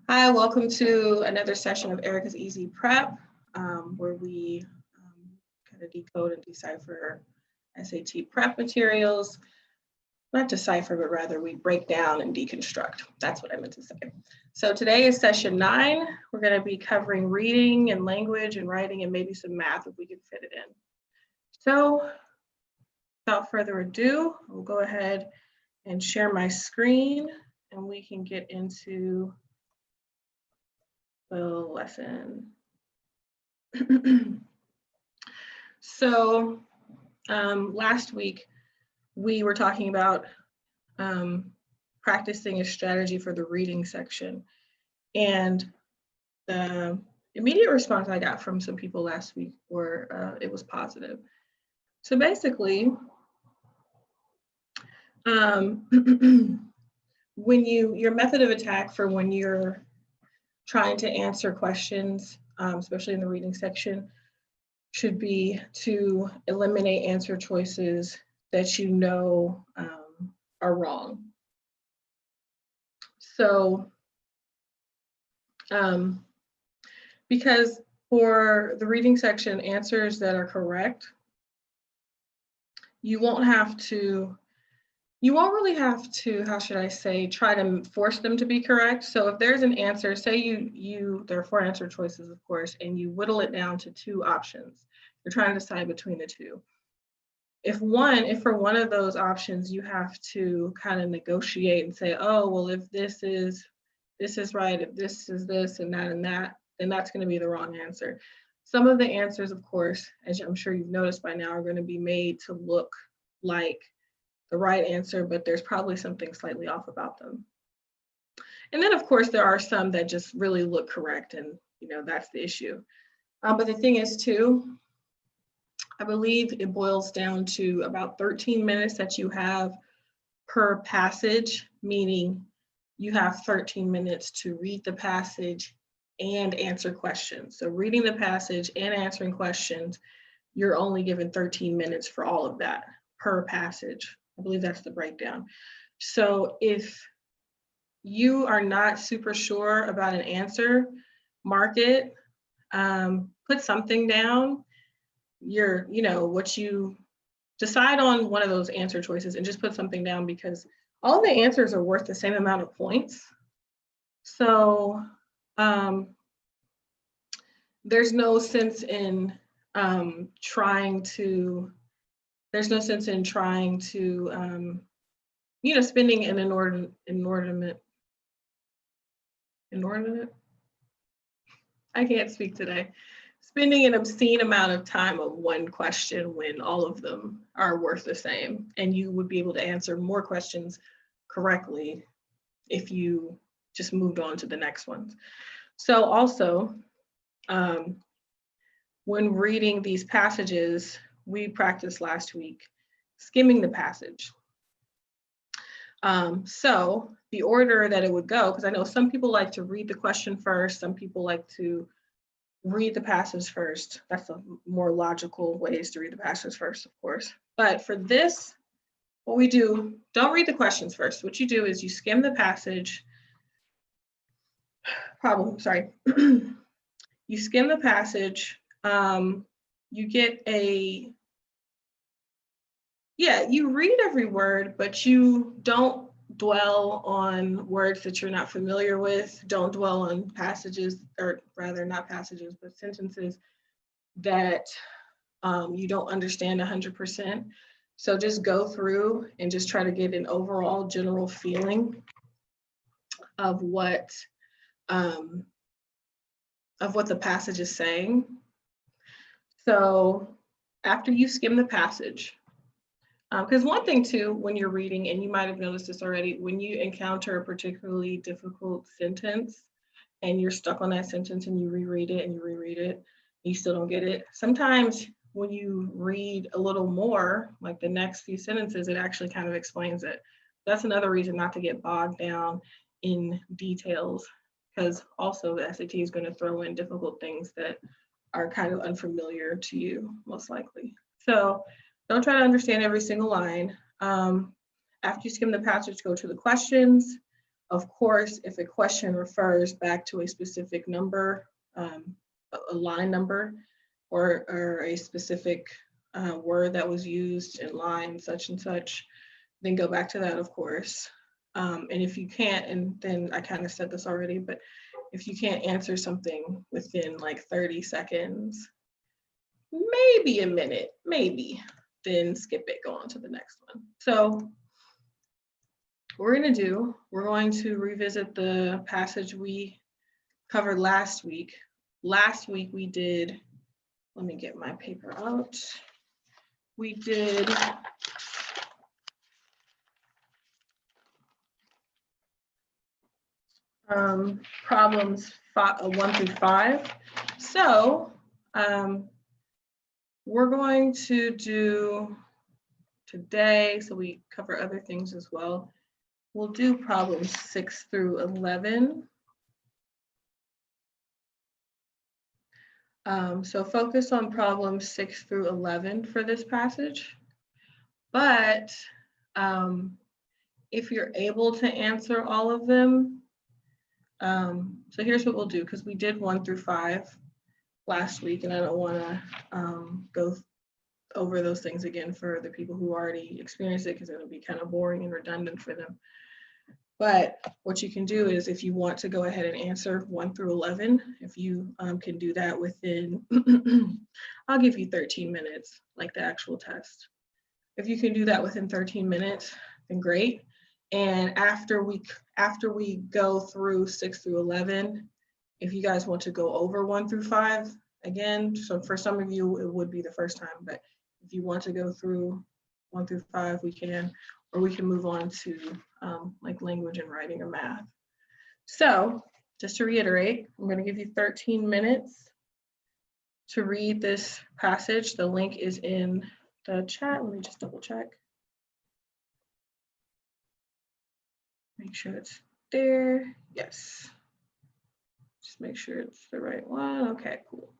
Hi, welcome to another session of Erica's Easy Prep, where we kind of decode and decipher SAT prep materials. Not decipher, but rather we break down and deconstruct. That's what I meant to say. So today is session 9. We're going to be covering reading and language and writing and maybe some math if we can fit it in. So without further ado, we'll go ahead and share my screen and we can get into the lesson. So last week we were talking about practicing a strategy for the reading section, and the immediate response I got from some people last week were it was positive. So basically, when your method of attack for when you're trying to answer questions, especially in the reading section, should be to eliminate answer choices that you know are wrong. So, because for the reading section, answers that are correct, you won't really have to, how should I say, try to force them to be correct. So if there's an answer, say there are 4 answer choices, of course, and you whittle it down to 2 options. You're trying to decide between the 2. If for one of those options, you have to kind of negotiate and say, oh, well, if this is right, if this is this and that, then that's going to be the wrong answer. Some of the answers, of course, as I'm sure you've noticed by now, are going to be made to look like the right answer, but there's probably something slightly off about them. And then, of course, there are some that just really look correct, and that's the issue. But the thing is, too, I believe it boils down to about 13 minutes that you have per passage, meaning you have 13 minutes to read the passage and answer questions. So reading the passage and answering questions, you're only given 13 minutes for all of that per passage. I believe that's the breakdown. So if you are not super sure about an answer, mark it, put something down, what you decide on one of those answer choices and just put something down, because all the answers are worth the same amount of points. So there's no sense in trying to spending an inordinate. I can't speak today. Spending an obscene amount of time on one question when all of them are worth the same, and you would be able to answer more questions correctly if you just moved on to the next ones. So also, when reading these passages, we practiced last week skimming the passage. So the order that it would go, because I know some people like to read the question first, some people like to read the passage first. That's a more logical ways to read the passage first, of course. But for this, what we do, don't read the questions first. What you do is you skim the passage. You skim the passage. You get you read every word, but you don't dwell on words that you're not familiar with. Don't dwell on passages, or rather not passages, but sentences that you don't understand 100%. So just go through and just try to get an overall general feeling of what the passage is saying. So after you skim the passage, because one thing too, when you're reading, and you might have noticed this already, when you encounter a particularly difficult sentence and you're stuck on that sentence and you reread it and you still don't get it. Sometimes when you read a little more, like the next few sentences, it actually kind of explains it. That's another reason not to get bogged down in details, because also the SAT is going to throw in difficult things that are kind of unfamiliar to you, most likely. So don't try to understand every single line. After you skim the passage, go to the questions. Of course, if a question refers back to a specific number, a line number, or a specific word that was used in line such and such, then go back to that, of course. And if you can't, and then I kind of said this already, but if you can't answer something within like 30 seconds, maybe a minute, maybe, then skip it, go on to the next one. So what we're going to revisit the passage we covered last week. Last week we did, let me get my paper out. We did problems 1 through 5. So we're going to do today, so we cover other things as well. We'll do problems 6 through 11. So focus on problems 6 through 11 for this passage. But if you're able to answer all of them, so here's what we'll do, because we did 1 through 5 last week, and I don't want to go over those things again for the people who already experienced it, because it'll be kind of boring and redundant for them. But what you can do is, if you want to go ahead and answer 1 through 11, if you can do that within, I'll give you 13 minutes, like the actual test. If you can do that within 13 minutes, then great. And after we go through 6 through 11, if you guys want to go over 1 through 5, again, so for some of you, it would be the first time, but if you want to go through 1 through 5, we can, or we can move on to like language and writing or math. So just to reiterate, I'm going to give you 13 minutes to read this passage. The link is in the chat. Let me just double check. Make sure it's there. Yes. Just make sure it's the right one. Okay, cool.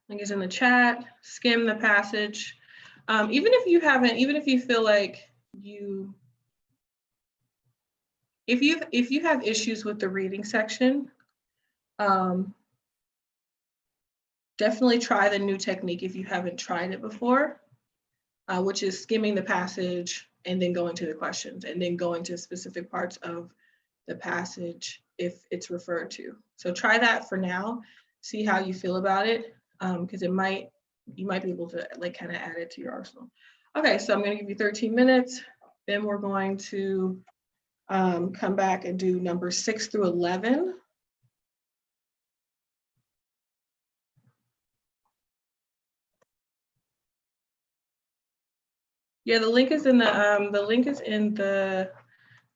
Link is in the chat. Skim the passage. Even if you feel like if you have issues with the reading section, definitely try the new technique if you haven't tried it before, which is skimming the passage and then going to the questions and then going to specific parts of the passage if it's referred to. So try that for now, see how you feel about it, because you might be able to like kind of add it to your arsenal. Okay, so I'm going to give you 13 minutes. Then we're going to come back and do numbers 6 through 11. Yeah, the link is in the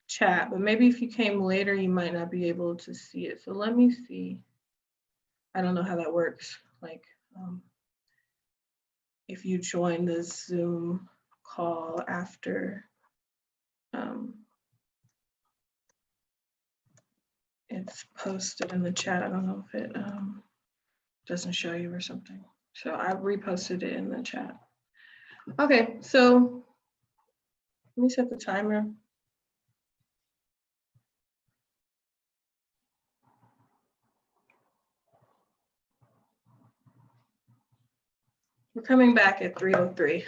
chat, but maybe if you came later, you might not be able to see it. So let me see. I don't know how that works. Like, if you join the Zoom call after it's posted in the chat. I don't know if it doesn't show you or something. So I reposted it in the chat. Okay, so let me set the timer. We're coming back at 3:03.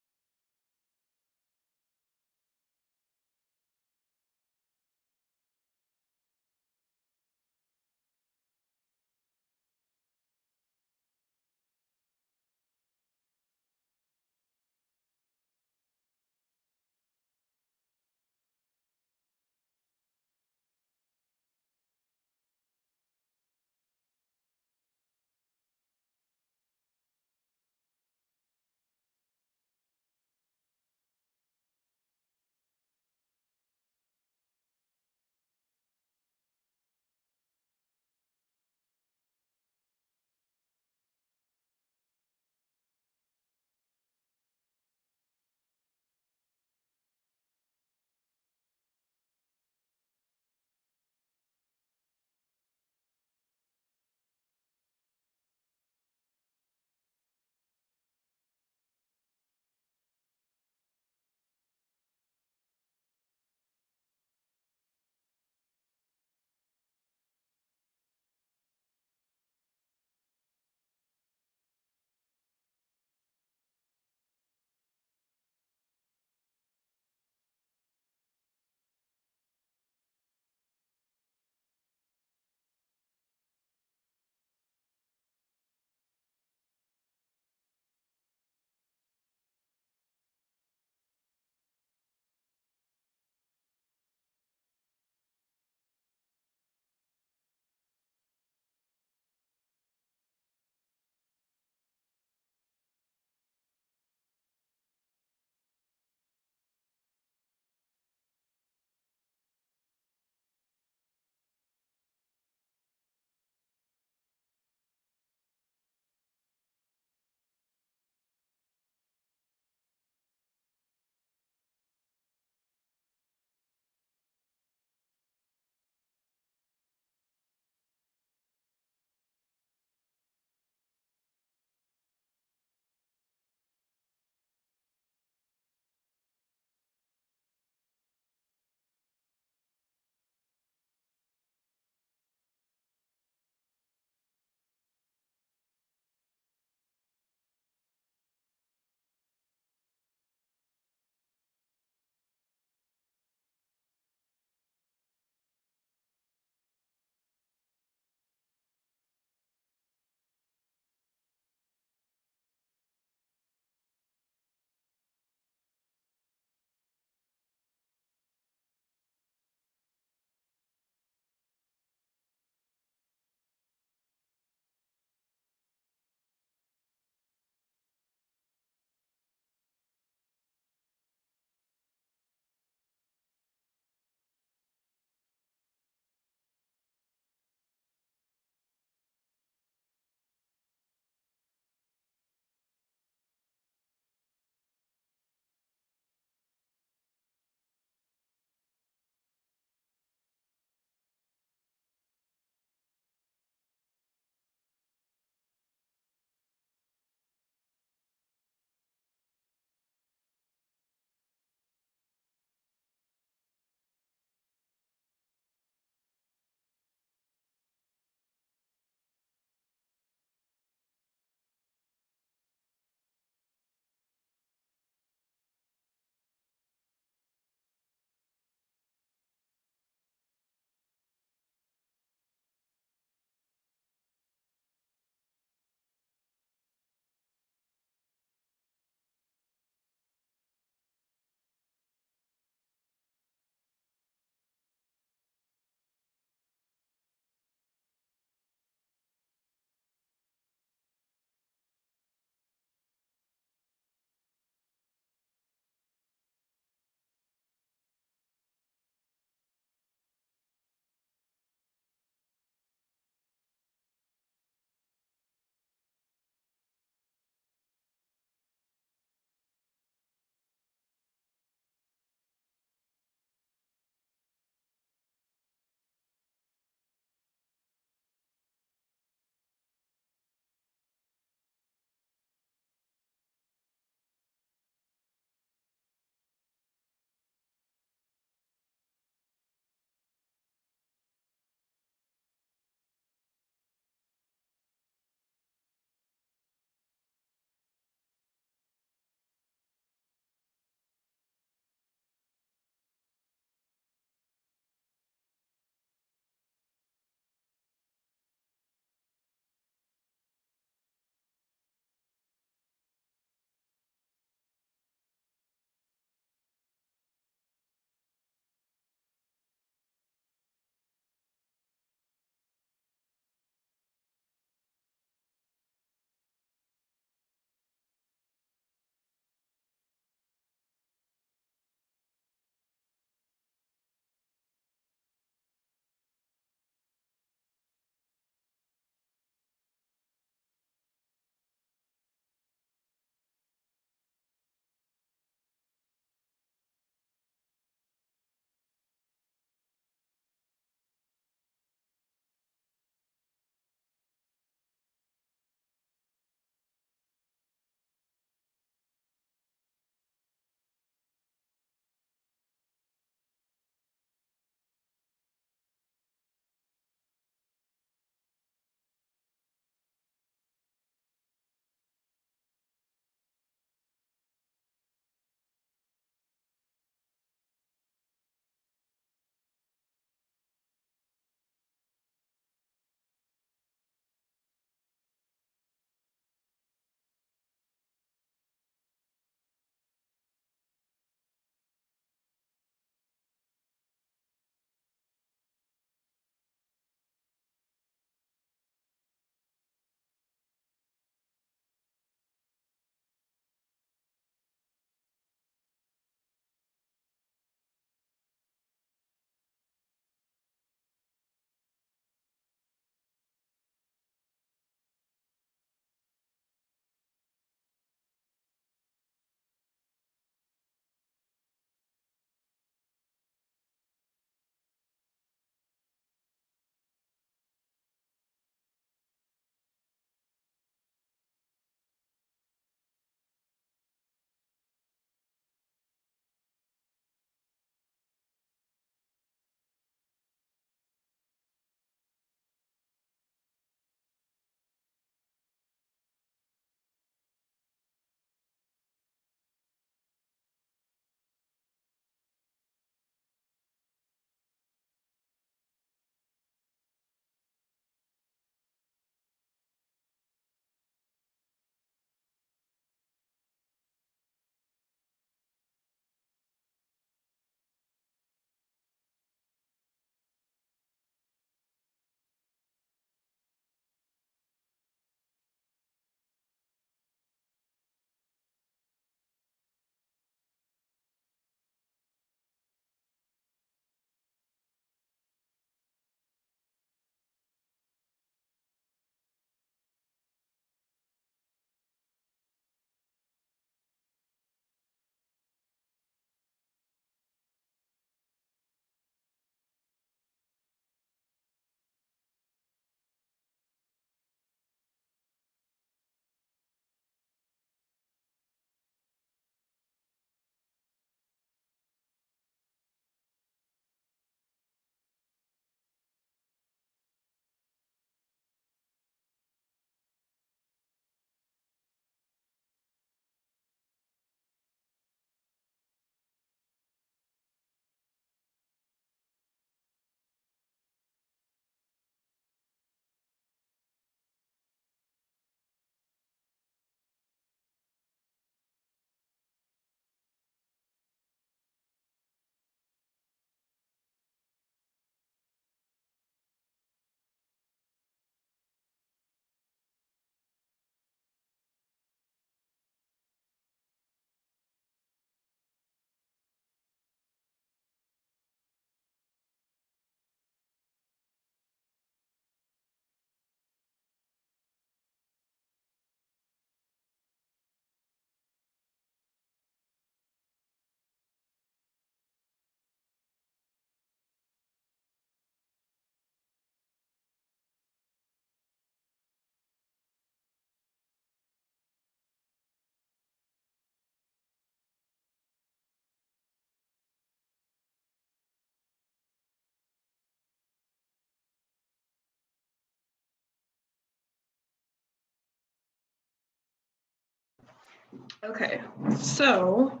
Okay, so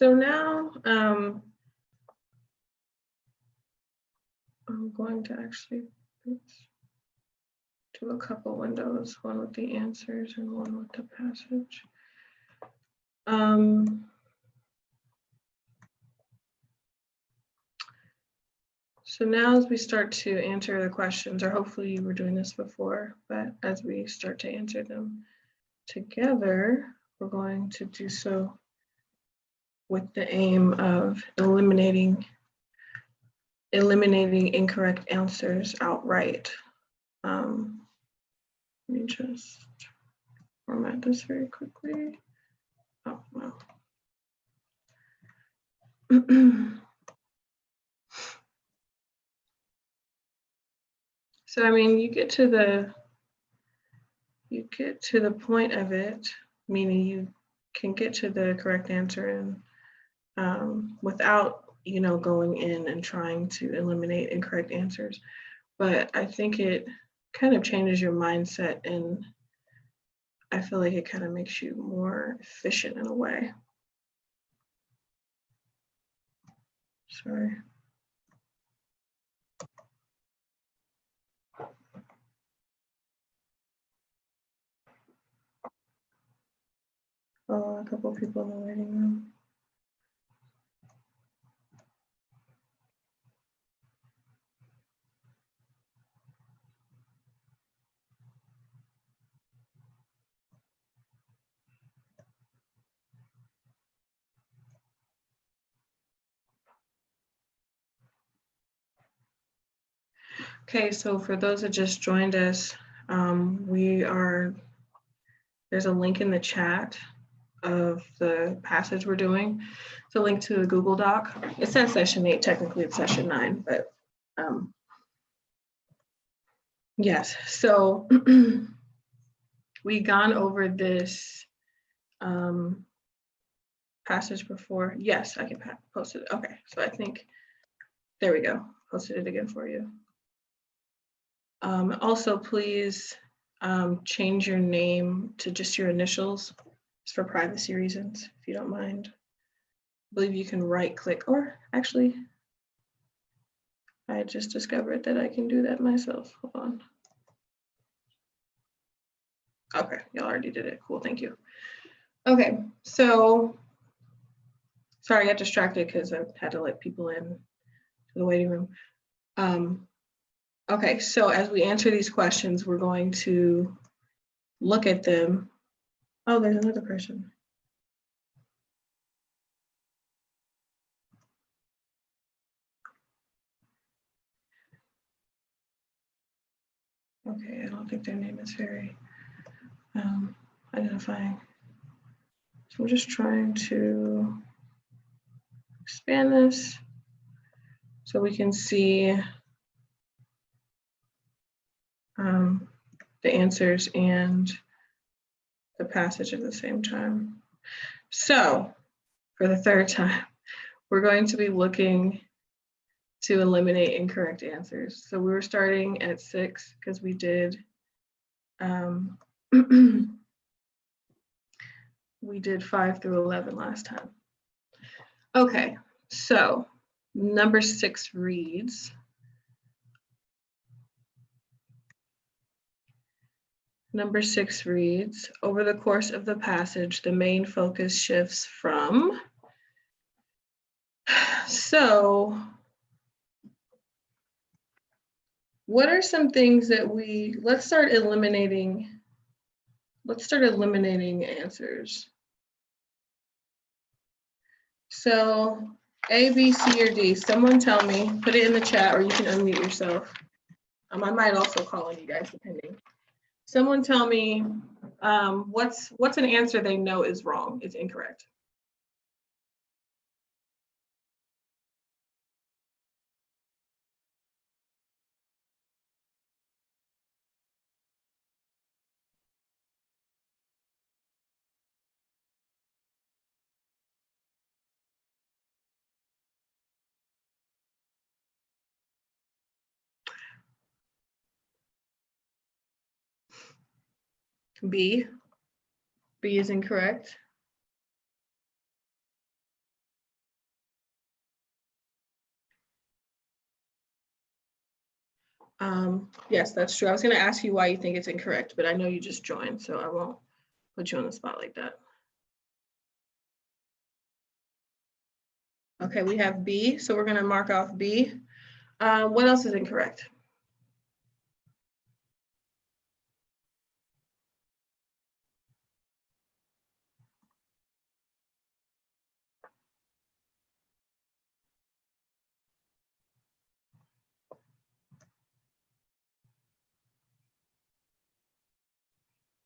now I'm going to actually do a couple windows, one with the answers and one with the passage. So now as we start to answer the questions, or hopefully you were doing this before, but as we start to answer them together, we're going to do so with the aim of eliminating incorrect answers outright. Let me just format this very quickly. Oh, wow. So, I mean, you get to the point of it, meaning you can get to the correct answer and without, going in and trying to eliminate incorrect answers. But I think it kind of changes your mindset, and I feel like it kind of makes you more efficient in a way. Sorry. Oh, a couple people in the waiting room. Okay, so for those that just joined us, there's a link in the chat of the passage we're doing. It's a link to the Google Doc. It says session 8, technically it's session 9, but yes, so we've gone over this passage before. Yes, I can post it. Okay, so I think, there we go, posted it again for you. Also, please change your name to just your initials, just for privacy reasons, if you don't mind. I believe you can right click, or actually, I just discovered that I can do that myself. Hold on. Okay, y'all already did it. Cool, thank you. Okay, so sorry, I got distracted because I had to let people in to the waiting room. Okay, so as we answer these questions, we're going to look at them. Oh, there's another person. Okay, I don't think their name is very identifying. So I'm just trying to expand this so we can see the answers and the passage at the same time. So for the third time, we're going to be looking to eliminate incorrect answers. So we were starting at 6 because we did we did 5 through 11 last time. Okay, so number 6 reads, over the course of the passage, the main focus shifts from, so what are some things that let's start eliminating answers. So A, B, C, or D, someone tell me, put it in the chat, or you can unmute yourself. I might also call on you guys, depending. Someone tell me what's an answer they know is wrong, it's incorrect. B. B is incorrect. Yes, that's true. I was going to ask you why you think it's incorrect, but I know you just joined, so I won't put you on the spot like that. Okay, we have B, so we're going to mark off B. What else is incorrect?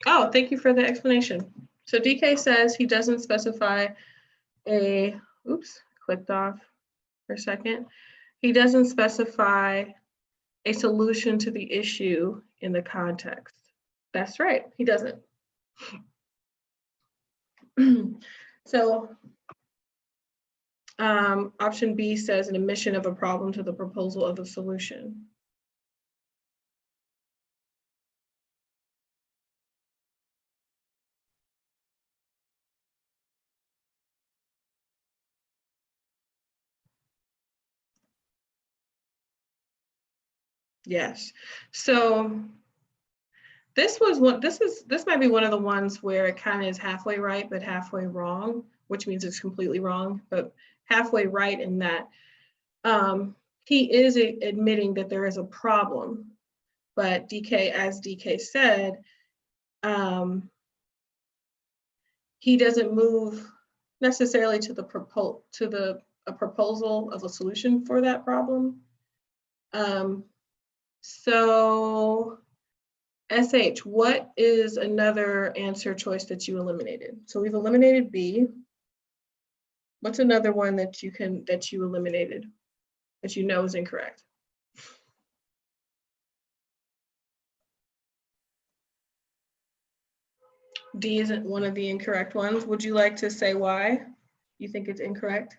Oh, thank you for the explanation. So DK says he doesn't specify a, oops, clicked off for a second. He doesn't specify a solution to the issue in the context. That's right, he doesn't. So option B says an admission of a problem to the proposal of a solution. Yes. So this might be one of the ones where it kind of is halfway right, but halfway wrong, which means it's completely wrong, but halfway right in that he is admitting that there is a problem, but DK, as DK said, he doesn't move necessarily to a proposal of a solution for that problem. So SH, what is another answer choice that you eliminated? So we've eliminated B. What's another one that you eliminated that you know is incorrect? D isn't one of the incorrect ones. Would you like to say why you think it's incorrect?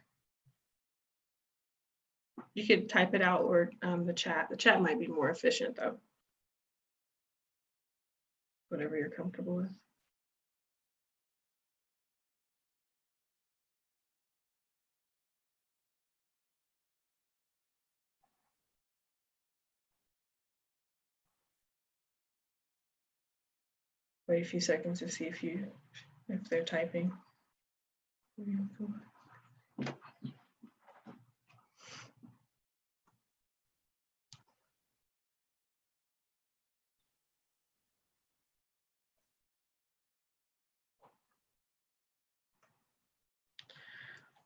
You could type it out or the chat. The chat might be more efficient though. Whatever you're comfortable with. Wait a few seconds to see if they're typing.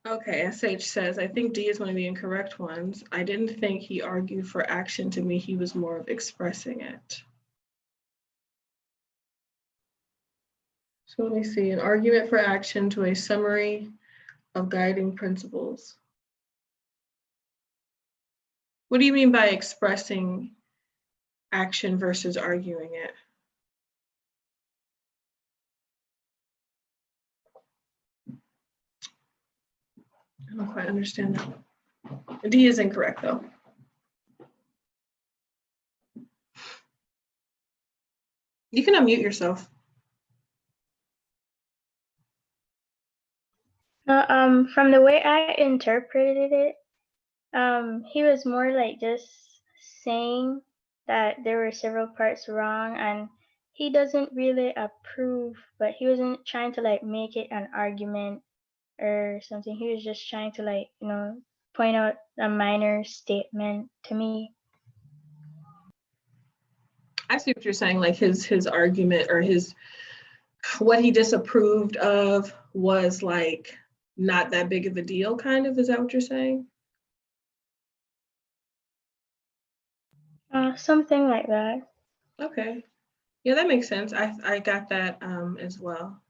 Okay, SH says, I think D is one of the incorrect ones. I didn't think he argued for action. To me, he was more of expressing it. So let me see, an argument for action to a summary of guiding principles. What do you mean by expressing action versus arguing it? I don't quite understand that. D is incorrect though. You can unmute yourself. From the way I interpreted it, he was more like just saying that there were several parts wrong and he doesn't really approve, but he wasn't trying to like make it an argument or something. He was just trying to like, point out a minor statement to me. I see what you're saying, like his argument or what he disapproved of was like not that big of a deal, kind of. Is that what you're saying? Something like that. Okay. Yeah, that makes sense. I got that as well.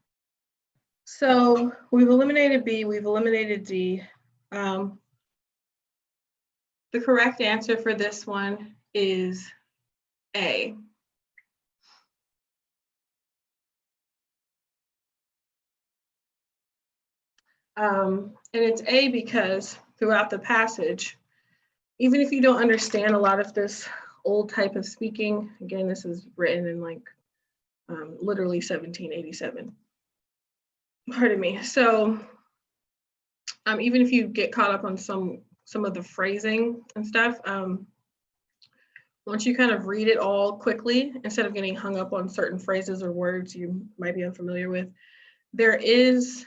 So we've eliminated B, we've eliminated D. The correct answer for this one is A. And it's A because throughout the passage, even if you don't understand a lot of this old type of speaking, again, this is written in like literally 1787. Pardon me. So even if you get caught up on some of the phrasing and stuff, once you kind of read it all quickly, instead of getting hung up on certain phrases or words you might be unfamiliar with, there is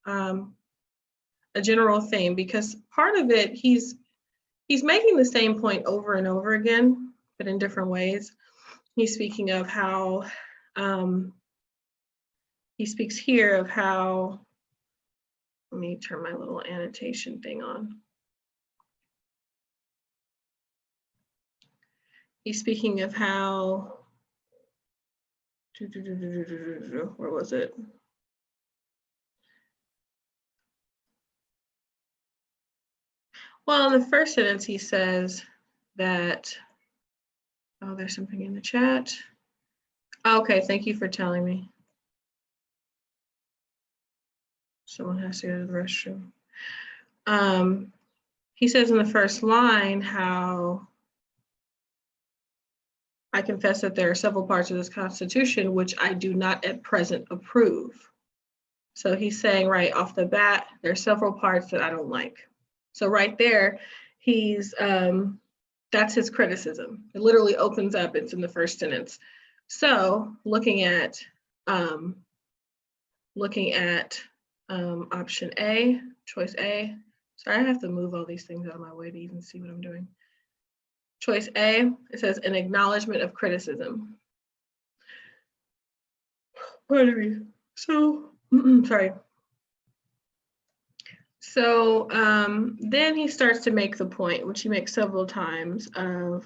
a general theme, because part of it, he's making the same point over and over again, but in different ways. He's speaking of how, he speaks here of how, let me turn my little annotation thing on. He's speaking of how, where was it? Well, in the first sentence, he says that, oh, there's something in the chat. Okay, thank you for telling me. Someone has to go to the restroom. He says in the first line how, I confess that there are several parts of this Constitution which I do not at present approve. So he's saying right off the bat, there are several parts that I don't like. So right there, he's, that's his criticism. It literally opens up, it's in the first sentence. So looking at option A, choice A. Sorry, I have to move all these things out of my way to even see what I'm doing. Choice A, it says an acknowledgement of criticism. Pardon me. So, sorry. So then he starts to make the point, which he makes several times, of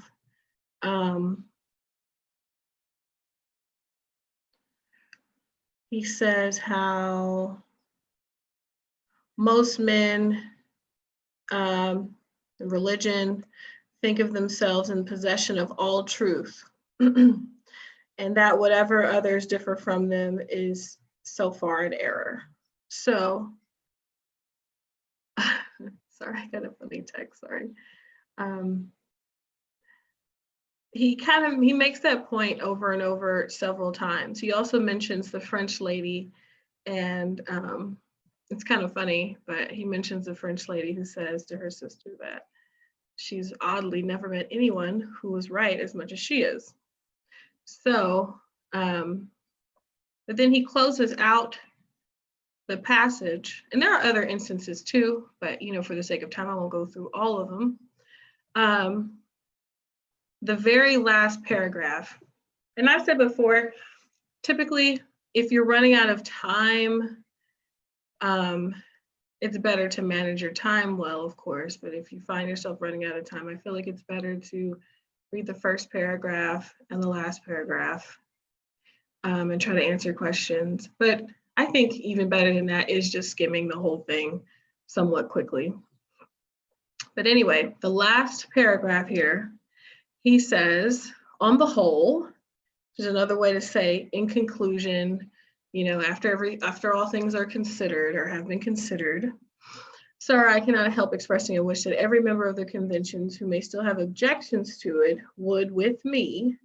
he says how most men in religion think of themselves in possession of all truth, and that whatever others differ from them is so far an error. So, sorry, I got a funny text, sorry. He makes that point over and over several times. He also mentions the French lady, and it's kind of funny, but he mentions the French lady who says to her sister that she's oddly never met anyone who was right as much as she is. So, but then he closes out the passage, and there are other instances too, but for the sake of time, I won't go through all of them. The very last paragraph, and I've said before, typically, if you're running out of time, it's better to manage your time well, of course, but if you find yourself running out of time, I feel like it's better to read the first paragraph and the last paragraph, and try to answer questions. But I think even better than that is just skimming the whole thing somewhat quickly. But anyway, the last paragraph here, he says, on the whole, which is another way to say in conclusion, after all things are considered or have been considered, sir, I cannot help expressing a wish that every member of the conventions who may still have objections to it would, with me,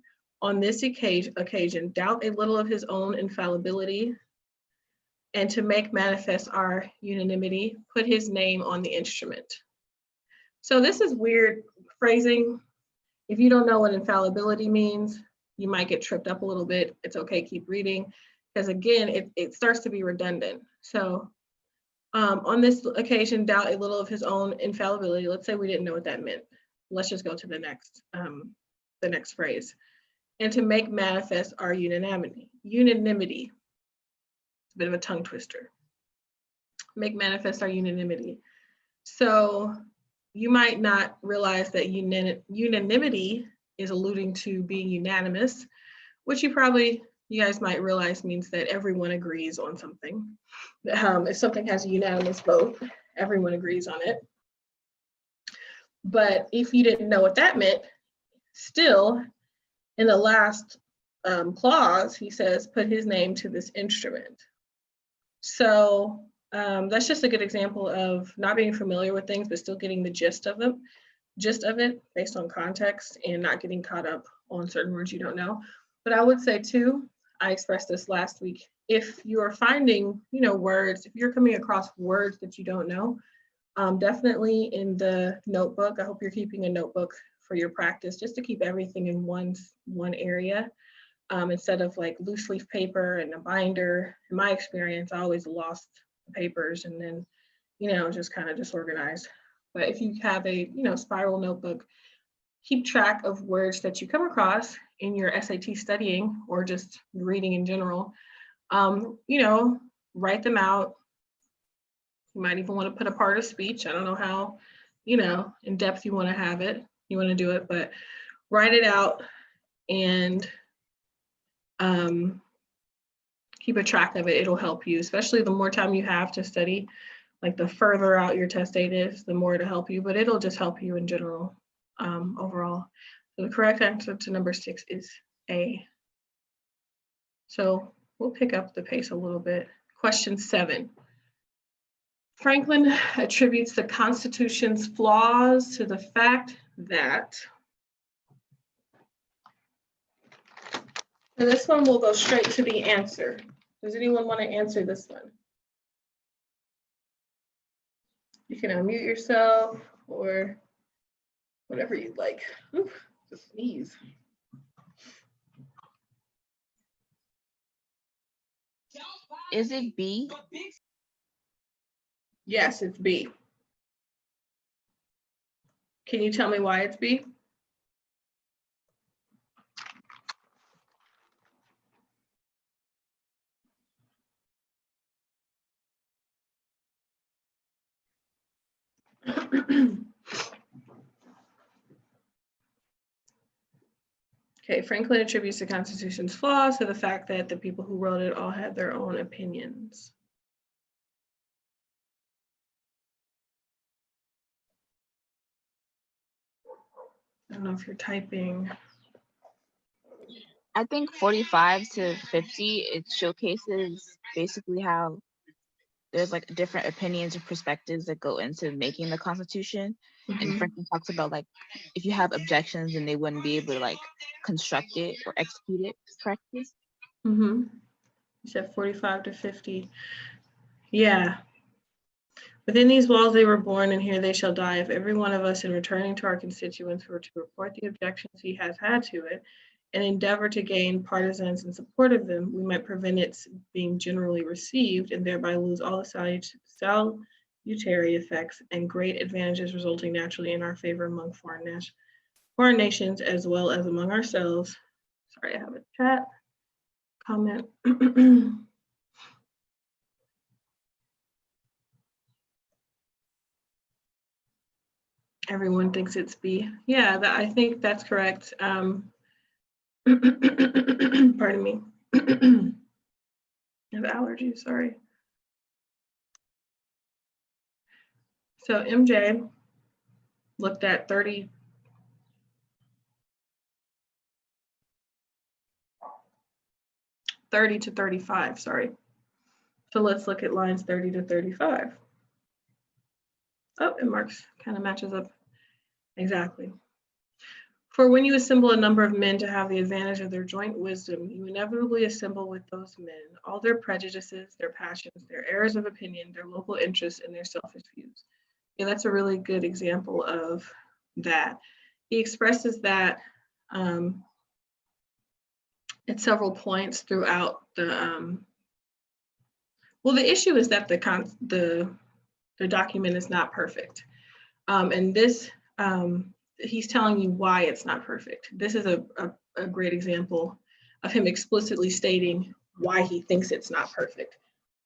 on this occasion, doubt a little of his own infallibility, and to make manifest our unanimity, put his name on the instrument. So this is weird phrasing. If you don't know what infallibility means, you might get tripped up a little bit. It's okay, keep reading, because again, it starts to be redundant. So on this occasion, doubt a little of his own infallibility. Let's say we didn't know what that meant. Let's just go to the next phrase. And to make manifest our unanimity. It's a bit of a tongue twister. Make manifest our unanimity. So you might not realize that unanimity is alluding to being unanimous, which you guys might realize means that everyone agrees on something. If something has a unanimous vote, everyone agrees on it. But if you didn't know what that meant, still, in the last clause, he says, put his name to this instrument. So that's just a good example of not being familiar with things, but still getting the gist of it based on context and not getting caught up on certain words you don't know. But I would say too, I expressed this last week. If you are finding, words, if you're coming across words that you don't know, definitely in the notebook. I hope you're keeping a notebook for your practice, just to keep everything in one area, instead of like loose leaf paper and a binder. In my experience, I always lost the papers and then, just kind of disorganized. But if you have a, spiral notebook, keep track of words that you come across in your SAT studying or just reading in general. Write them out. You might even want to put a part of speech. I don't know how, in depth you want to have it. You want to do it, but write it out and keep a track of it. It'll help you, especially the more time you have to study. Like the further out your test date is, the more it'll help you, but it'll just help you in general, overall. So the correct answer to number 6 is A. So we'll pick up the pace a little bit. Question 7. Franklin attributes the Constitution's flaws to the fact that. So this one will go straight to the answer. Does anyone want to answer this one? You can unmute yourself or whatever you'd like. Oof, just sneeze. Is it B? Yes, it's B. Can you tell me why it's B? Okay, Franklin attributes the Constitution's flaws to the fact that the people who wrote it all had their own opinions. I don't know if you're typing. I think 45 to 50, it showcases basically how there's like different opinions and perspectives that go into making the Constitution. And Franklin talks about like if you have objections, then they wouldn't be able to like construct it or execute it correctly. You said 45 to 50. Yeah. Within these walls they were born, and here they shall die. If every one of us, in returning to our constituents, were to report the objections he has had to it, and endeavor to gain partisans in support of them, we might prevent its being generally received, and thereby lose all the salutary effects and great advantages resulting naturally in our favor among foreign nations, as well as among ourselves. Sorry, I have a chat comment. Everyone thinks it's B. Yeah, I think that's correct. Pardon me. I have allergies, sorry. So MJ looked at 30 to 35, sorry. So let's look at lines 30 to 35. Oh, and Mark's kind of matches up. Exactly. For when you assemble a number of men to have the advantage of their joint wisdom, you inevitably assemble with those men all their prejudices, their passions, their errors of opinion, their local interests, and their selfish views. Yeah, that's a really good example of that. He expresses that at several points throughout the, well, the issue is that the document is not perfect. And this, he's telling you why it's not perfect. This is a great example of him explicitly stating why he thinks it's not perfect,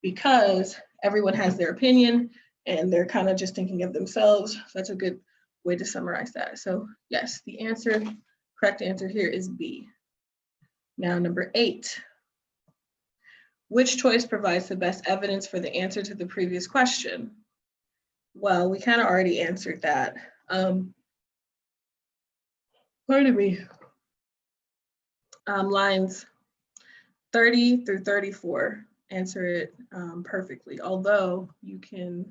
because everyone has their opinion and they're kind of just thinking of themselves. So that's a good way to summarize that. So yes, the correct answer here is B. Now, number 8. Which choice provides the best evidence for the answer to the previous question? Well, we kind of already answered that. Pardon me. Lines 30 through 34 answer it perfectly, although you can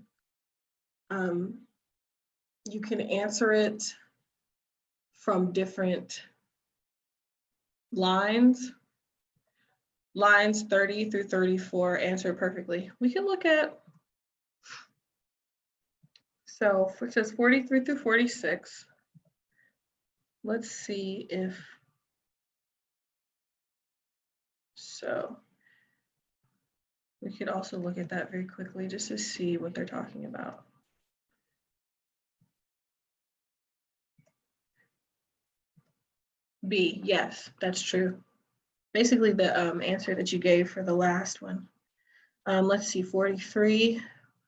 answer it from different lines. lines 30 through 34 answer perfectly. We can look at, so it says 43 through 46. Let's see if, so we could also look at that very quickly just to see what they're talking about. B, yes, that's true. Basically the answer that you gave for the last one. Let's see, 43,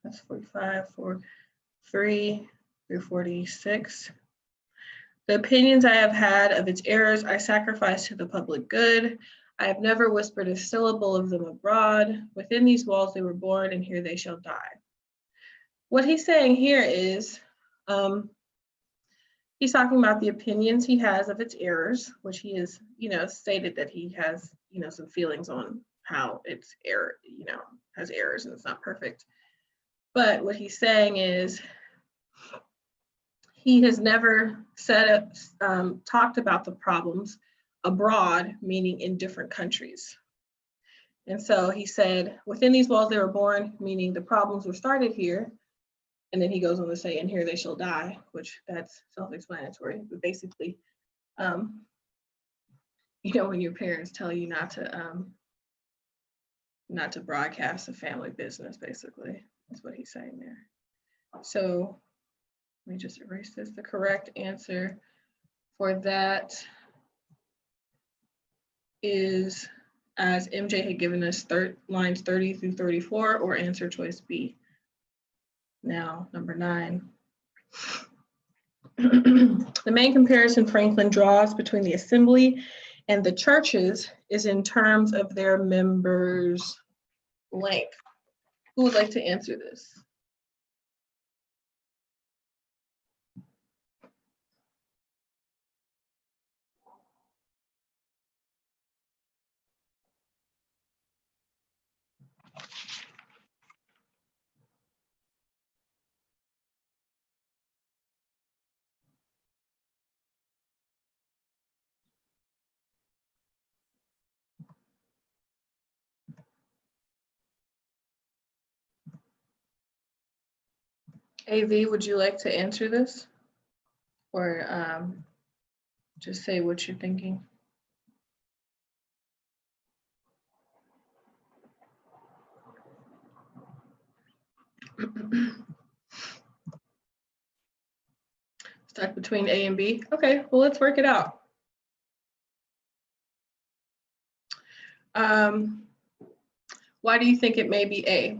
that's 45, 43 through 46. The opinions I have had of its errors, I sacrifice to the public good. I have never whispered a syllable of them abroad. Within these walls they were born, and here they shall die. What he's saying here is, he's talking about the opinions he has of its errors, which he has, stated that he has, some feelings on how it's error, has errors and it's not perfect. But what he's saying is, he has never talked about the problems abroad, meaning in different countries. And so he said, within these walls they were born, meaning the problems were started here. And then he goes on to say, and here they shall die, which that's self-explanatory. But basically, when your parents tell you not to broadcast a family business, basically, that's what he's saying there. So let me just erase this. The correct answer for that is, as MJ had given us, lines 30 through 34, or answer choice B. Now, number 9. The main comparison Franklin draws between the assembly and the churches is in terms of their members' blank. Who would like to answer this? AV, would you like to answer this? Or just say what you're thinking? Stuck between A and B? Okay, well, let's work it out. Why do you think it may be A?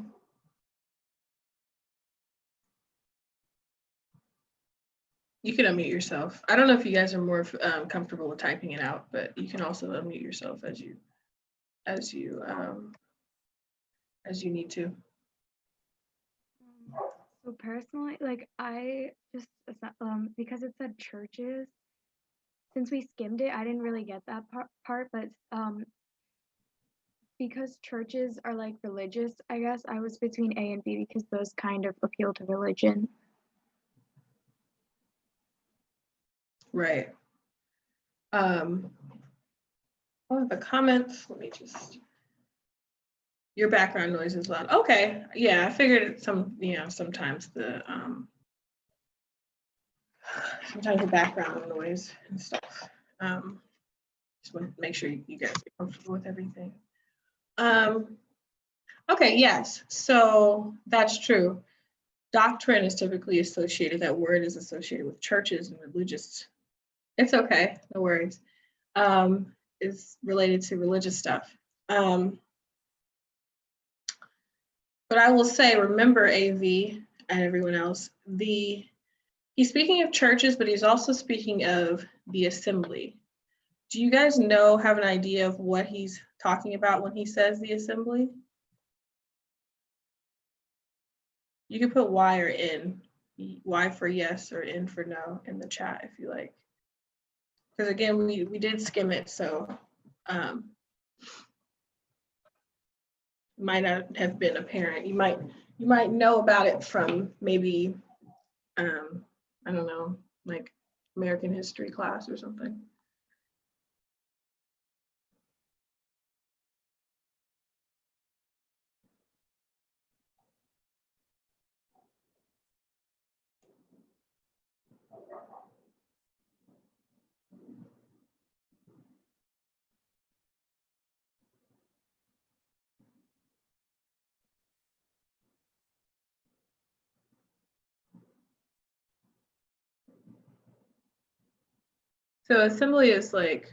You can unmute yourself. I don't know if you guys are more comfortable with typing it out, but you can also unmute yourself as you need to. So personally, like I just because it said churches, since we skimmed it, I didn't really get that part, but because churches are like religious, I guess I was between A and B because those kind of appeal to religion. Right. Oh, the comments, let me just, your background noise is loud. Okay, yeah, I figured sometimes the background noise and stuff. Just want to make sure you guys are comfortable with everything. Okay, yes, so that's true. Doctrine is typically associated, that word is associated with churches and religious. It's okay, no worries. Is related to religious stuff. But I will say, remember, AV and everyone else, he's speaking of churches, but he's also speaking of the assembly. Do you guys have an idea of what he's talking about when he says the assembly? You can put Y or N, Y for yes or N for no in the chat if you like. Because again, we did skim it, so might not have been apparent. You might know about it from maybe I don't know, like American history class or something. So assembly is like,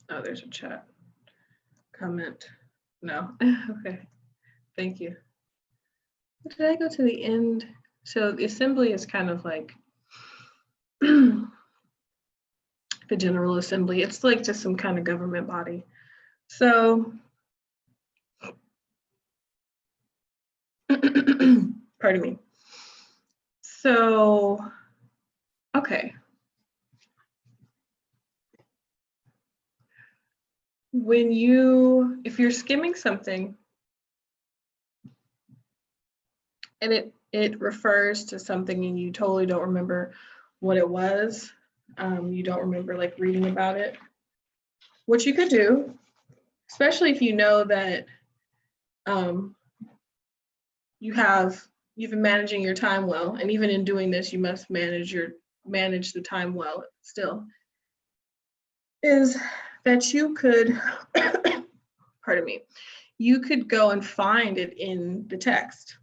oh, there's a chat comment. No, okay, thank you. Did I go to the end? So the assembly is kind of like the General Assembly. It's like just some kind of government body. So, pardon me. So, okay. If you're skimming something and it refers to something and you totally don't remember what it was, you don't remember like reading about it, what you could do, especially if you know that you've been managing your time well, and even in doing this, you must manage the time well still, is that you could, pardon me, you could go and find it in the text.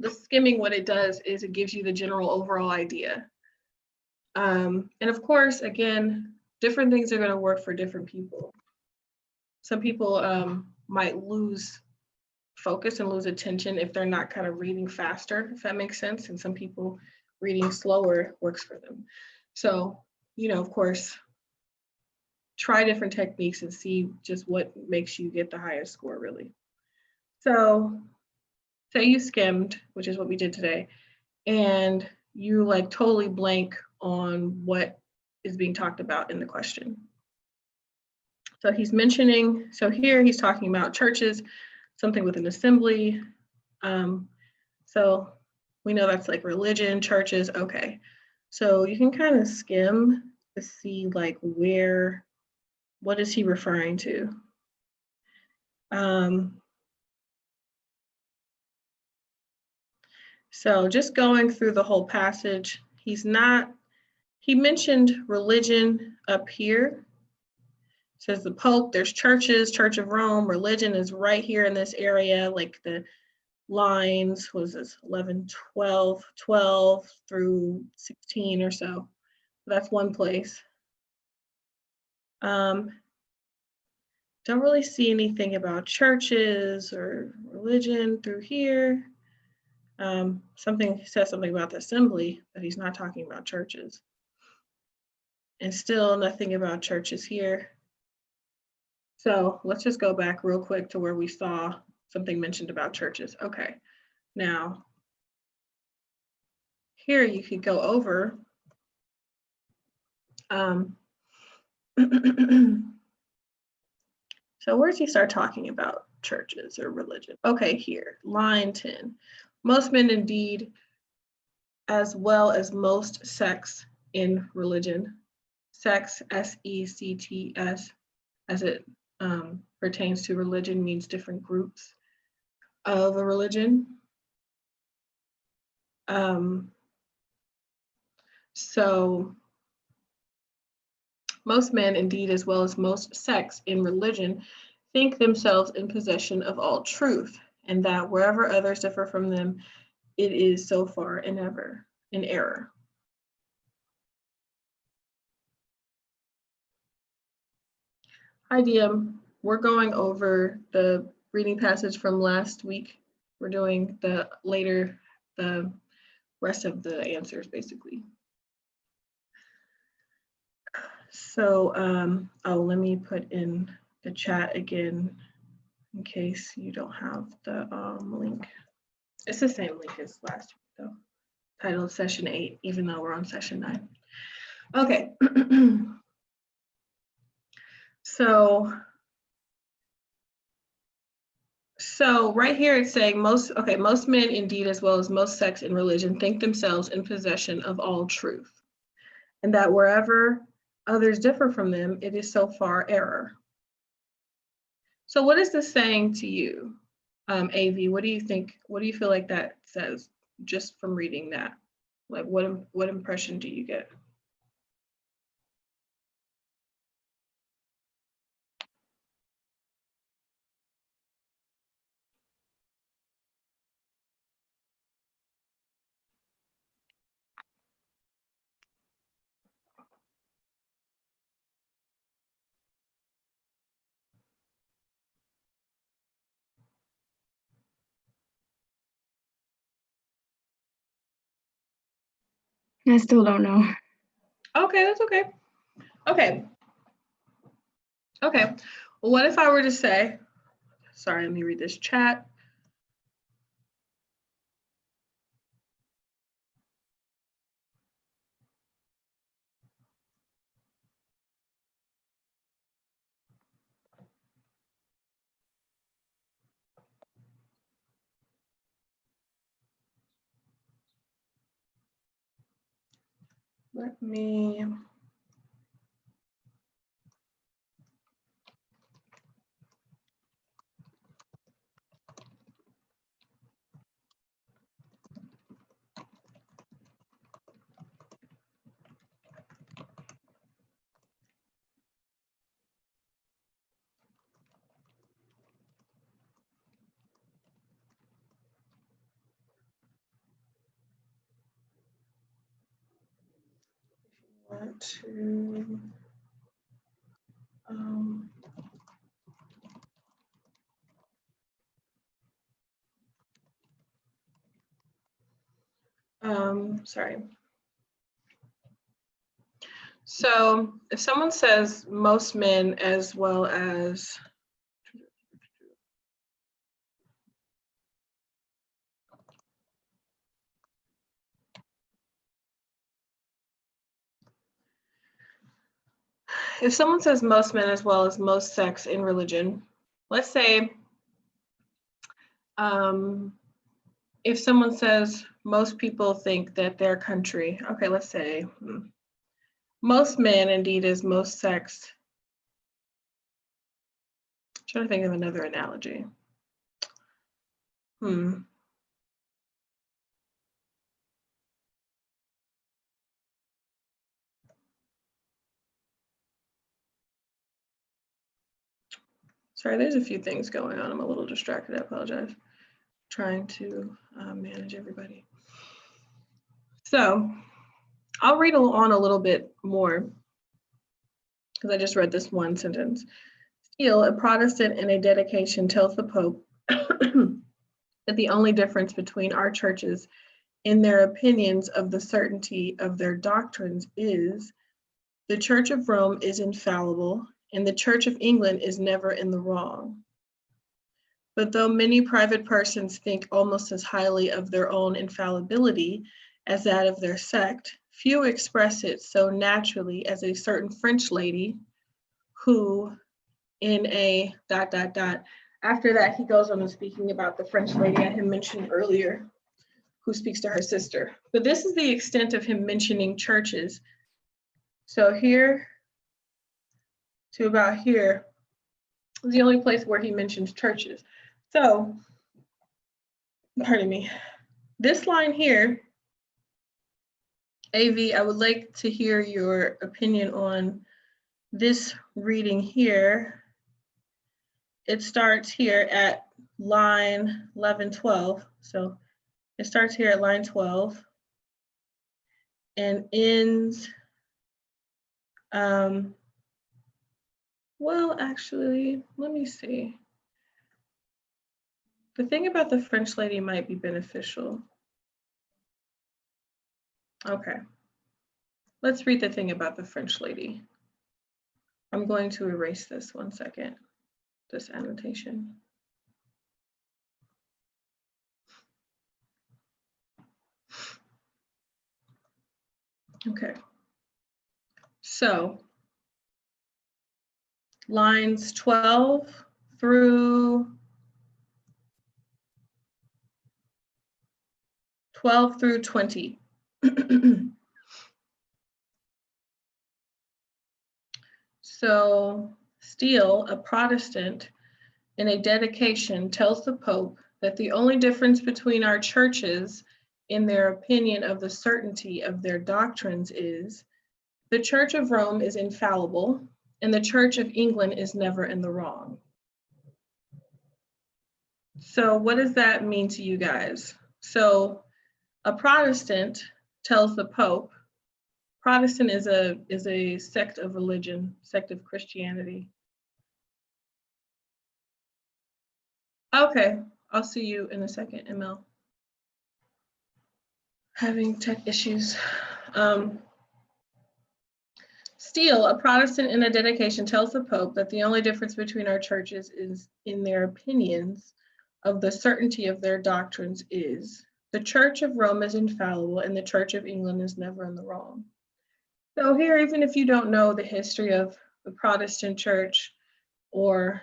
The skimming, what it does is it gives you the general overall idea. And of course, again, different things are going to work for different people. Some people might lose focus and lose attention if they're not kind of reading faster, if that makes sense. And some people reading slower works for them. So, of course, try different techniques and see just what makes you get the highest score, really. So say you skimmed, which is what we did today, and you like totally blank on what is being talked about in the question. So here he's talking about churches, something with an assembly. So we know that's like religion, churches, okay. So you can kind of skim to see like what is he referring to? So just going through the whole passage, he mentioned religion up here. It says the Pope, there's churches, Church of Rome, religion is right here in this area, like the lines, was this 11, 12, 12 through 16 or so. That's one place. Don't really see anything about churches or religion through here. He says something about the assembly, but he's not talking about churches. And still nothing about churches here. So let's just go back real quick to where we saw something mentioned about churches. Okay, now here you could go over. So where does he start talking about churches or religion? Okay, here, line 10. Most men indeed, as well as most sects in religion. Sects, S-E-C-T-S, as it pertains to religion, means different groups of a religion. So most men, indeed, as well as most sects in religion, think themselves in possession of all truth, and that wherever others differ from them, it is so far in error. Hi, DM. We're going over the reading passage from last week. We're doing the rest of the answers, basically. So, let me put in the chat again in case you don't have the link. It's the same link as last week, though. Titled Session 8, even though we're on Session 9. Okay. So right here it's saying most men indeed, as well as most sects in religion, think themselves in possession of all truth, and that wherever others differ from them, it is so far error. So what is this saying to you, AV? What do you think? What do you feel like that says just from reading that? Like what impression do you get? I still don't know. Okay, that's okay. Okay. Okay. Well, what if I were to say, sorry, let me read this chat. Let me. Want to sorry. So if someone says most men as well as if someone says most men as well as most sex in religion, let's say if someone says most people think that their country, okay, let's say most men indeed is most sex. I'm trying to think of another analogy. Sorry, there's a few things going on. I'm a little distracted. I apologize. Trying to manage everybody. So I'll read on a little bit more because I just read this one sentence. Still, a Protestant in a dedication tells the Pope that the only difference between our churches in their opinions of the certainty of their doctrines is the Church of Rome is infallible and the Church of England is never in the wrong. But though many private persons think almost as highly of their own infallibility as that of their sect, few express it so naturally as a certain French lady who in a ... After that, he goes on and speaking about the French lady I had mentioned earlier, who speaks to her sister. But this is the extent of him mentioning churches. So here to about here is the only place where he mentions churches. So, pardon me, this line here, AV, I would like to hear your opinion on this reading here. It starts here at line 11, 12. So it starts here at line 12 and ends, well, actually, let me see. The thing about the French lady might be beneficial. Okay, let's read the thing about the French lady. I'm going to erase this 1 second, this annotation. Okay, so lines 12 through 20. So Steele, a Protestant, in a dedication tells the Pope that the only difference between our churches in their opinion of the certainty of their doctrines is the Church of Rome is infallible and the Church of England is never in the wrong. So what does that mean to you guys? So a Protestant tells the Pope, Protestant is a sect of religion, sect of Christianity. Okay, I'll see you in a second, ML. Having tech issues. Still, a Protestant in a dedication tells the Pope that the only difference between our churches is in their opinions of the certainty of their doctrines is the Church of Rome is infallible and the Church of England is never in the wrong. So here, even if you don't know the history of the Protestant church or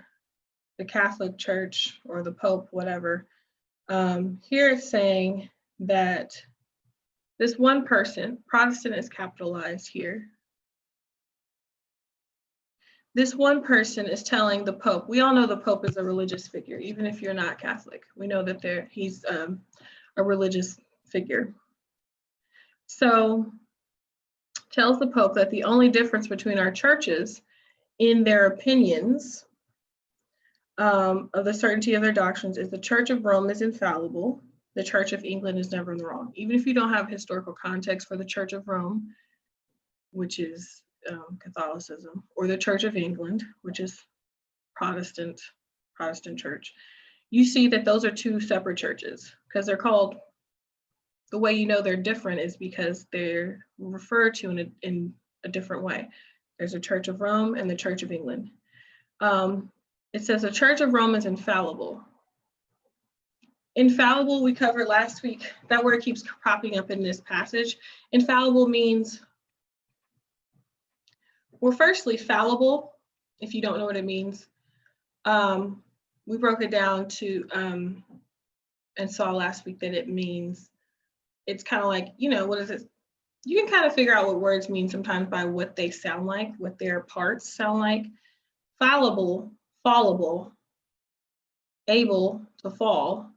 the Catholic Church or the Pope, whatever, here it's saying that this one person, Protestant is capitalized here. This one person is telling the Pope, we all know the Pope is a religious figure, even if you're not Catholic. We know that he's a religious figure. So tells the Pope that the only difference between our churches in their opinions of the certainty of their doctrines is the Church of Rome is infallible. The Church of England is never in the wrong. Even if you don't have historical context for the Church of Rome, which is Catholicism, or the Church of England, which is Protestant church, you see that those are two separate churches because they're called, the way you know they're different is because they're referred to in a different way. There's a Church of Rome and the Church of England. It says the Church of Rome is infallible. Infallible, we covered last week. That word keeps cropping up in this passage. Infallible means, well, firstly, fallible, if you don't know what it means. We broke it down to, and saw last week that it means, it's kind of like, what is it? You can kind of figure out what words mean sometimes by what they sound like, what their parts sound like. Fallible, fallible, able to fall.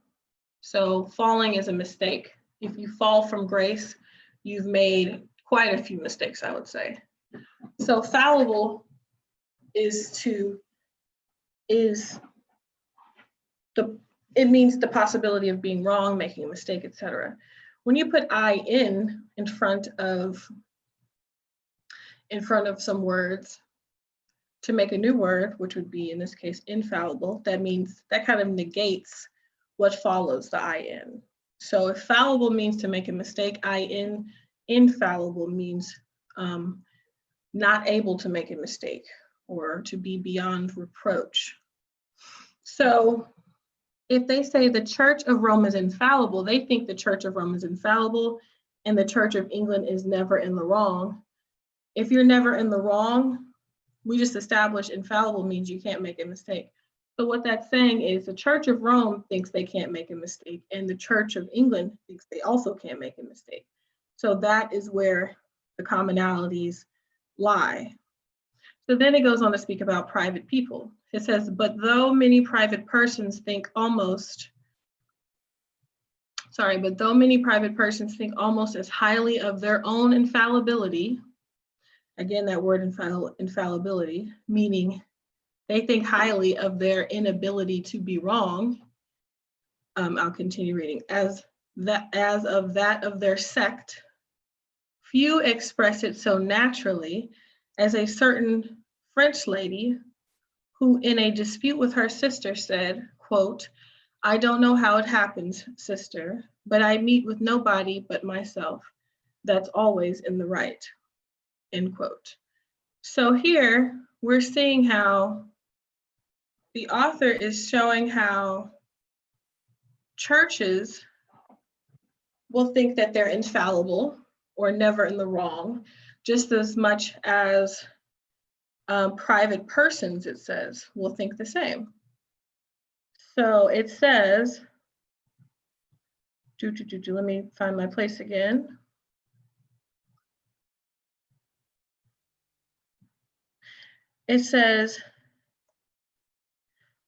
So falling is a mistake. If you fall from grace, you've made quite a few mistakes, I would say. So fallible it means the possibility of being wrong, making a mistake, etc. When you put in front of some words to make a new word, which would be in this case infallible, that means that kind of negates what follows the in. So if fallible means to make a mistake, infallible means not able to make a mistake or to be beyond reproach. So if they say the Church of Rome is infallible, they think the Church of Rome is infallible and the Church of England is never in the wrong. If you're never in the wrong, we just established infallible means you can't make a mistake. So what that's saying is the Church of Rome thinks they can't make a mistake and the Church of England thinks they also can't make a mistake. So that is where the commonalities lie. So then it goes on to speak about private people. It says, but though many private persons think almost as highly of their own infallibility, again, that word infallibility, meaning they think highly of their inability to be wrong. I'll continue reading. As of that of their sect, few express it so naturally as a certain French lady who in a dispute with her sister said, quote, I don't know how it happens, sister, but I meet with nobody but myself. That's always in the right, end quote. So here we're seeing how the author is showing how churches will think that they're infallible or never in the wrong, just as much as private persons, it says, will think the same. So it says, let me find my place again. It says,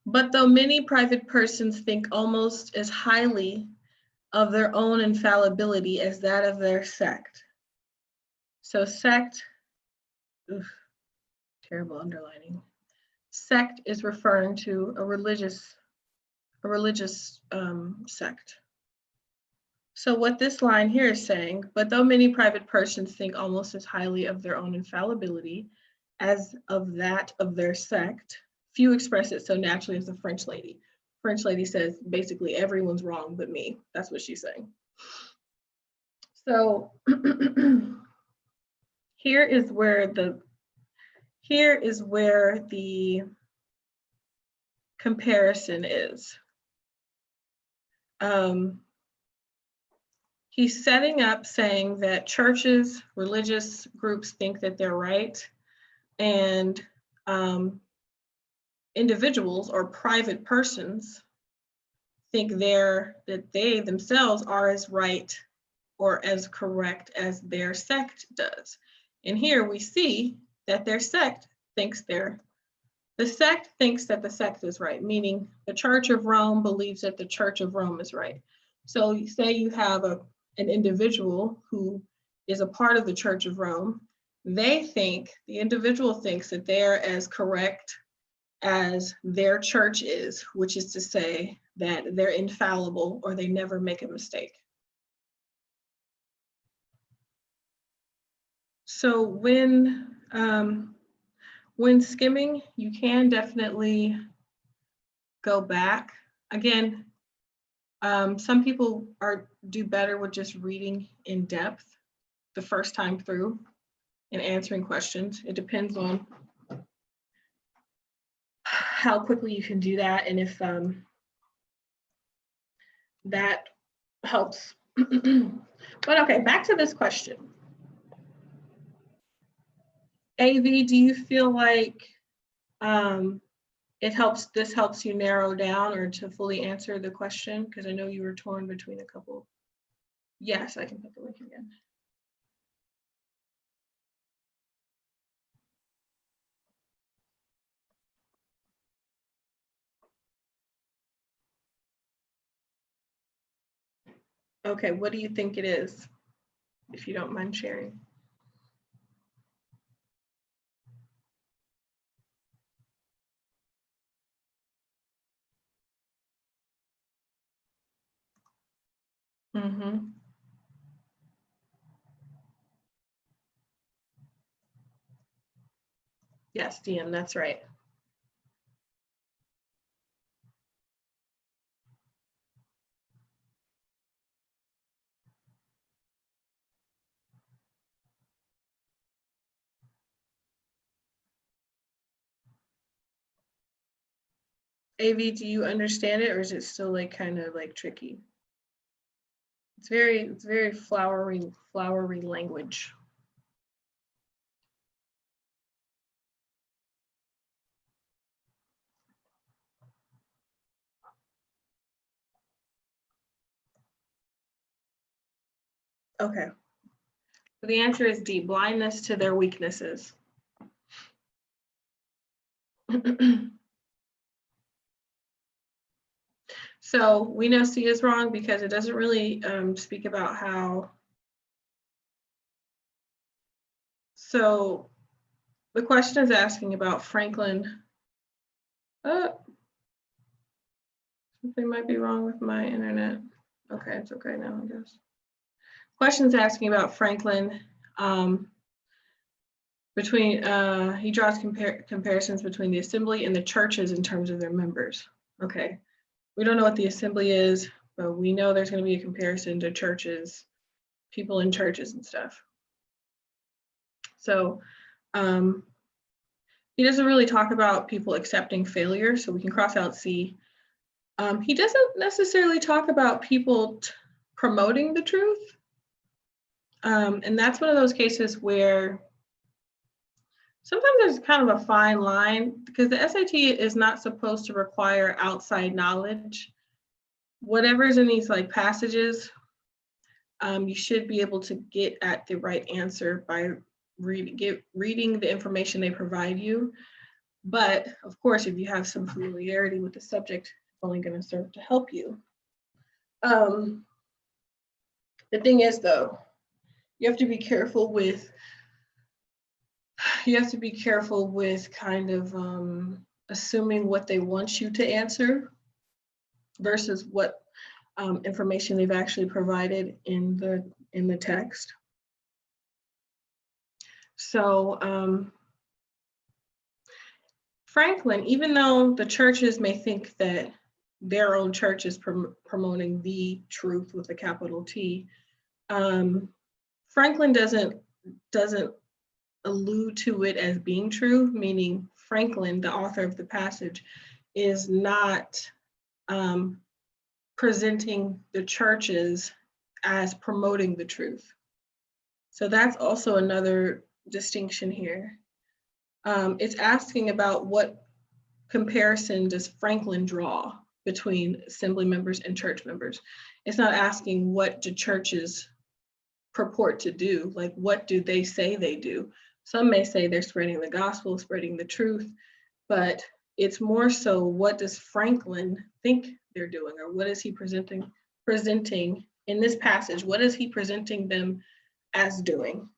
but though many private persons think almost as highly of their own infallibility as that of their sect. So sect, terrible underlining. Sect is referring to a religious sect. So what this line here is saying, but though many private persons think almost as highly of their own infallibility as of that of their sect, few express it so naturally as the French lady. French lady says basically everyone's wrong but me. That's what she's saying. So here is where the comparison is. He's setting up saying that churches, religious groups think that they're right, and individuals or private persons think that they themselves are as right or as correct as their sect does. And here we see that their sect thinks the sect thinks that the sect is right, meaning the Church of Rome believes that the Church of Rome is right. So you say you have an individual who is a part of the Church of Rome. The individual thinks that they're as correct as their church is, which is to say that they're infallible or they never make a mistake. So when skimming, you can definitely go back. Again, some people do better with just reading in depth the first time through and answering questions. It depends on how quickly you can do that and if that helps. But okay, back to this question. AV, do you feel like this helps you narrow down or to fully answer the question? Because I know you were torn between a couple. Yes, I can put the link again. Okay, what do you think it is, if you don't mind sharing? Mm-hmm. Yes, DM, that's right. AV, do you understand it, or is it still like kind of like tricky? It's very flowery language. Okay. So the answer is D, blindness to their weaknesses. So we know C is wrong because it doesn't really speak about how. So the question is asking about Franklin. Something might be wrong with my internet. Okay, it's okay now, I guess. Question's asking about Franklin. He draws comparisons between the assembly and the churches in terms of their members. Okay, we don't know what the assembly is, but we know there's going to be a comparison to churches, people in churches and stuff. So he doesn't really talk about people accepting failure, so we can cross out C. He doesn't necessarily talk about people promoting the truth. And that's one of those cases where sometimes there's kind of a fine line because the SAT is not supposed to require outside knowledge. Whatever's in these like passages, you should be able to get at the right answer by reading the information they provide you. But of course, if you have some familiarity with the subject, it's only going to serve to help you. The thing is, though, you have to be careful with kind of assuming what they want you to answer versus what information they've actually provided in the text. So Franklin, even though the churches may think that their own church is promoting the truth with a capital T, Franklin doesn't allude to it as being true, meaning Franklin, the author of the passage, is not presenting the churches as promoting the truth. So that's also another distinction here. It's asking about what comparison does Franklin draw between assembly members and church members. It's not asking what do churches purport to do, like what do they say they do. Some may say they're spreading the gospel, spreading the truth, but it's more so what does Franklin think they're doing, or what is he presenting in this passage? What is he presenting them as doing?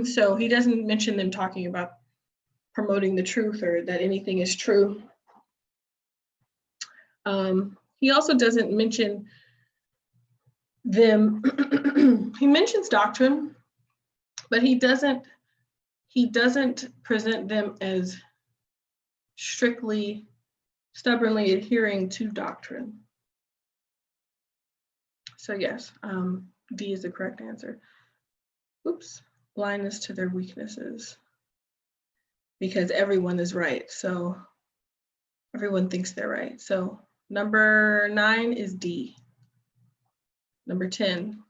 So he doesn't mention them talking about promoting the truth or that anything is true. He also doesn't mention them. He mentions doctrine, but he doesn't present them as stubbornly adhering to doctrine. So yes, D is the correct answer. Oops, blindness to their weaknesses. Because everyone is right, so everyone thinks they're right. So number 9 is D. Number 10.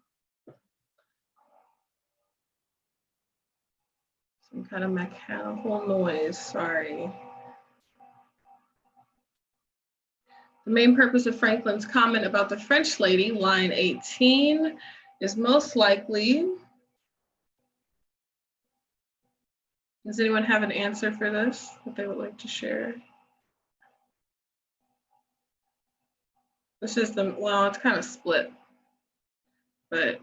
Some kind of mechanical noise, sorry. The main purpose of Franklin's comment about the French lady, line 18, is most likely. Does anyone have an answer for this that they would like to share? This is well, it's kind of split, but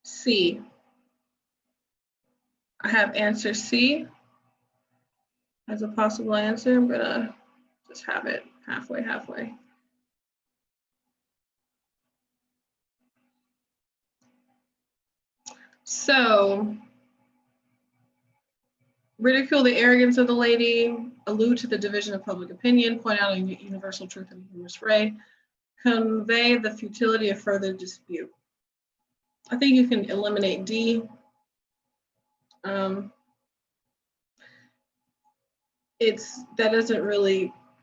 C. I have answer C as a possible answer. I'm gonna just have it halfway. So, ridicule the arrogance of the lady, allude to the division of public opinion, point out a universal truth in humorous way, convey the futility of further dispute. I think you can eliminate D. I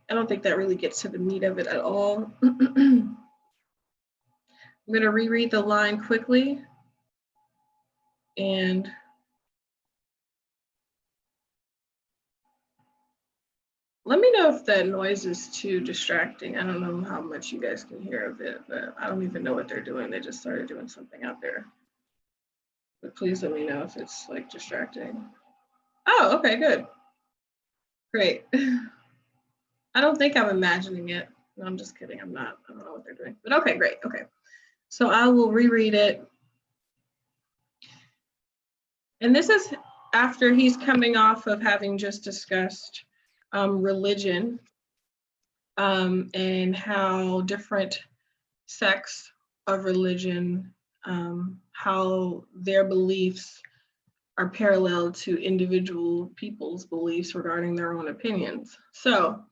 don't think that really gets to the meat of it at all. I'm going to reread the line quickly. And let me know if that noise is too distracting. I don't know how much you guys can hear of it, but I don't even know what they're doing. They just started doing something out there. But please let me know if it's like distracting. Oh, okay, good. Great. I don't think I'm imagining it. No, I'm just kidding. I'm not. I don't know what they're doing. But okay, great. Okay. So I will reread it. And this is after he's coming off of having just discussed religion and how different sects of religion, how their beliefs are parallel to individual people's beliefs regarding their own opinions. So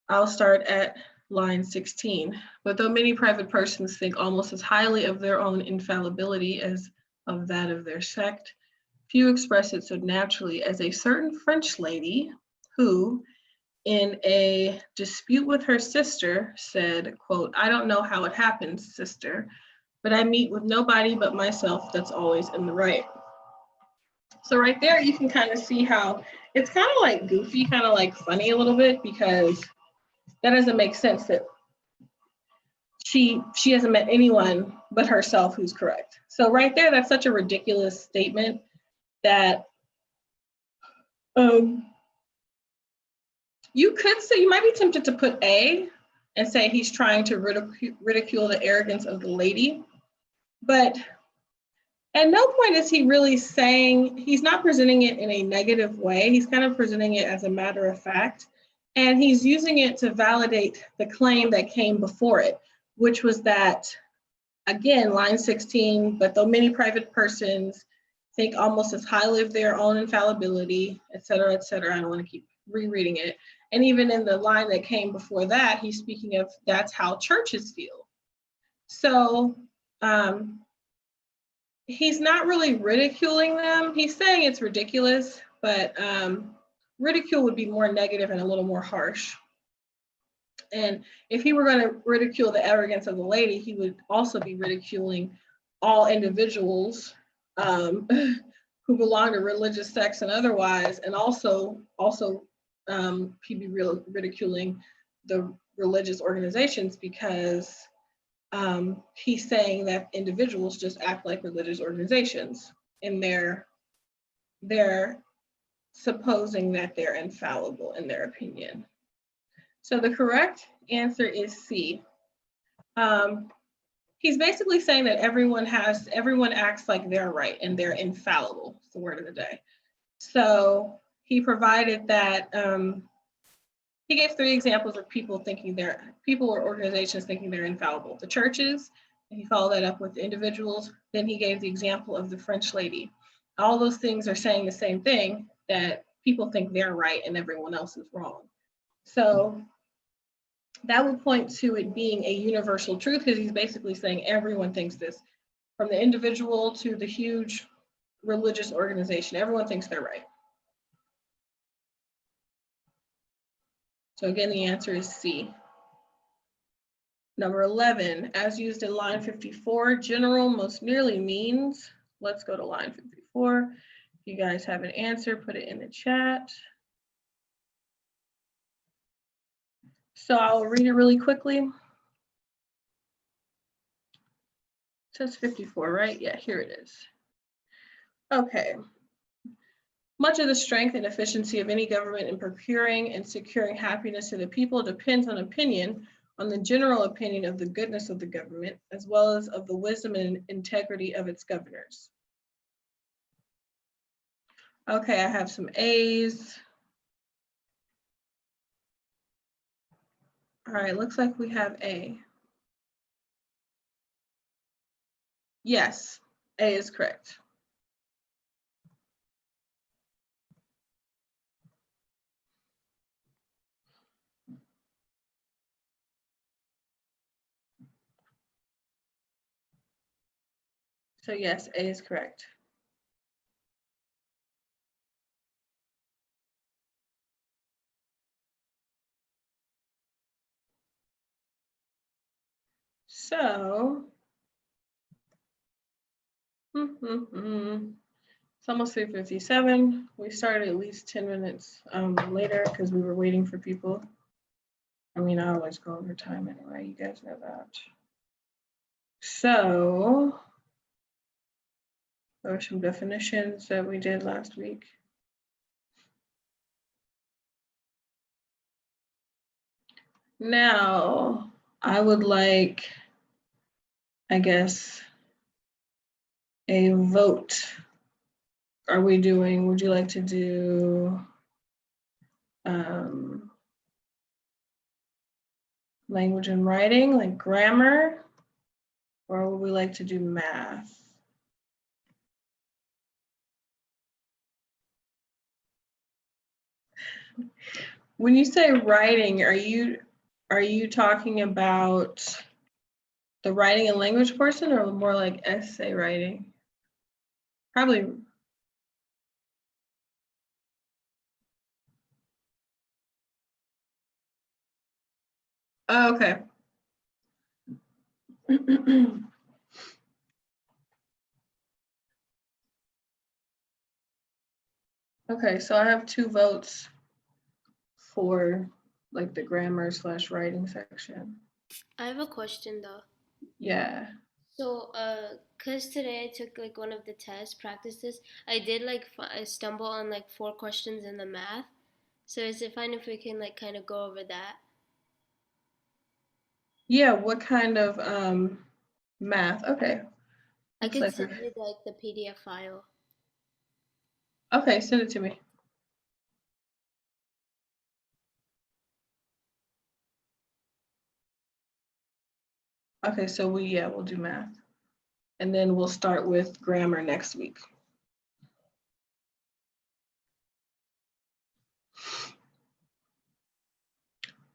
I'll start at line 16. But though many private persons think almost as highly of their own infallibility as of that of their sect, few express it so naturally as a certain French lady who, in a dispute with her sister, said, quote, "I don't know how it happens, sister, but I meet with nobody but myself that's always in the right." So right there, you can kind of see how it's kind of like goofy, kind of like funny a little bit, because that doesn't make sense that she hasn't met anyone but herself who's correct. So right there, that's such a ridiculous statement that you could say, you might be tempted to put A and say he's trying to ridicule the arrogance of the lady, but at no point is he really saying, he's not presenting it in a negative way. He's kind of presenting it as a matter of fact, and he's using it to validate the claim that came before it, which was that, again, line 16, but though many private persons think almost as highly of their own infallibility, et cetera, I don't want to keep rereading it. And even in the line that came before that, he's speaking of that's how churches feel. So he's not really ridiculing them. He's saying it's ridiculous, but ridicule would be more negative and a little more harsh. And if he were going to ridicule the arrogance of the lady, he would also be ridiculing all individuals who belong to religious sects and otherwise, and also he'd be ridiculing the religious organizations, because he's saying that individuals just act like religious organizations, and they're supposing that they're infallible in their opinion. So the correct answer is C. He's basically saying that everyone acts like they're right and they're infallible. It's the word of the day. So he provided that he gave 3 examples of people or organizations thinking they're infallible. The churches, and he followed that up with the individuals. Then he gave the example of the French lady. All those things are saying the same thing, that people think they're right and everyone else is wrong. So that would point to it being a universal truth, because he's basically saying everyone thinks this, from the individual to the huge religious organization. Everyone thinks they're right. So again, the answer is C. Number 11, as used in line 54, general most nearly means. Let's go to line 54. If you guys have an answer, put it in the chat. So I'll read it really quickly. It says 54, right? Yeah, here it is. Okay. Much of the strength and efficiency of any government in procuring and securing happiness to the people depends on the general opinion of the goodness of the government, as well as of the wisdom and integrity of its governors. Okay, I have some A's. All right, looks like we have A. Yes, A is correct. So yes, A is correct. So, it's almost 3:57. We started at least 10 minutes later because we were waiting for people. I mean, I always go over time anyway, you guys know that. So, there were some definitions that we did last week. Now, I would like, I guess, a vote. Would you like to do language and writing, like grammar, or would we like to do math? When you say writing, are you talking about the writing and language portion, or more like essay writing? Probably. Oh, okay. Okay, so I have 2 votes for like the grammar / writing section. I have a question though. Yeah. So, cause today I took like one of the tests, practices. I did like I stumble on like 4 questions in the math. So is it fine if we can like kind of go over that? Yeah, what kind of math? Okay. I Looks could like send you like the PDF file. okay, send it to me. Okay, so we'll do math. And then we'll start with grammar next week.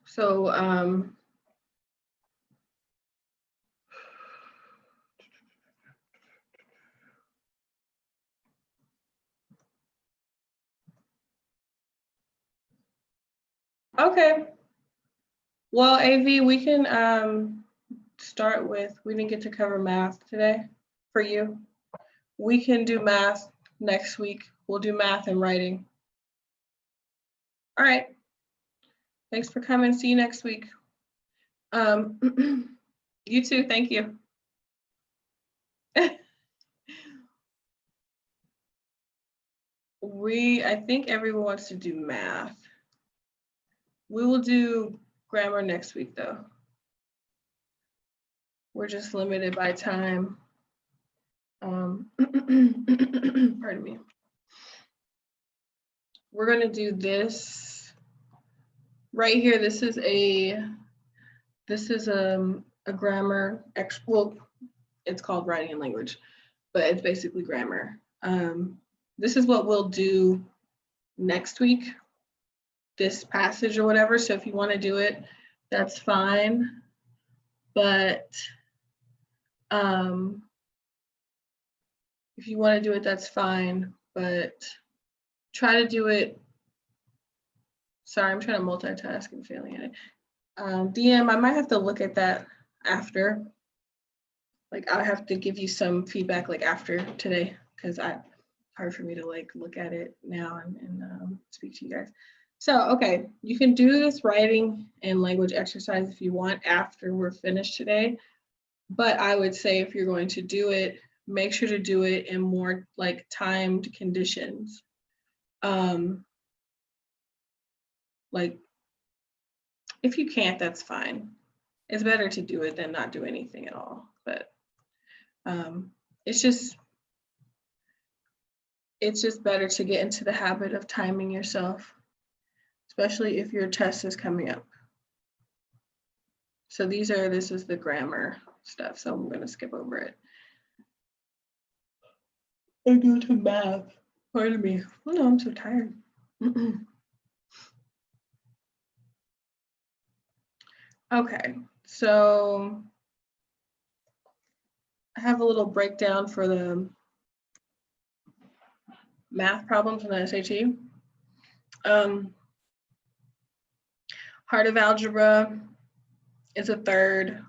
So Okay. Well, AV, we can start with, we didn't get to cover math today for you. We can do math next week. We'll do math and writing. All right. Thanks for coming. See you next week. You too. Thank you. I think everyone wants to do math. We will do grammar next week though. We're just limited by time. Pardon me. We're gonna do this right here. This is a grammar, well, it's called writing and language, but it's basically grammar. This is what we'll do next week, this passage or whatever. So if you want to do it, that's fine. But if you want to do it, that's fine. But try to do it. Sorry, I'm trying to multitask and failing at it. DM, I might have to look at that after. Like I'll have to give you some feedback like after today, because it's hard for me to like look at it now and speak to you guys. So, okay, you can do this writing and language exercise if you want after we're finished today. But I would say if you're going to do it, make sure to do it in more like timed conditions. Like if you can't, that's fine. It's better to do it than not do anything at all. But it's just better to get into the habit of timing yourself, especially if your test is coming up. So this is the grammar stuff. So I'm gonna skip over it. And go to math. Pardon me. Oh no, I'm so tired. Okay, so I have a little breakdown for the math problems in the SAT. Heart of algebra is a third.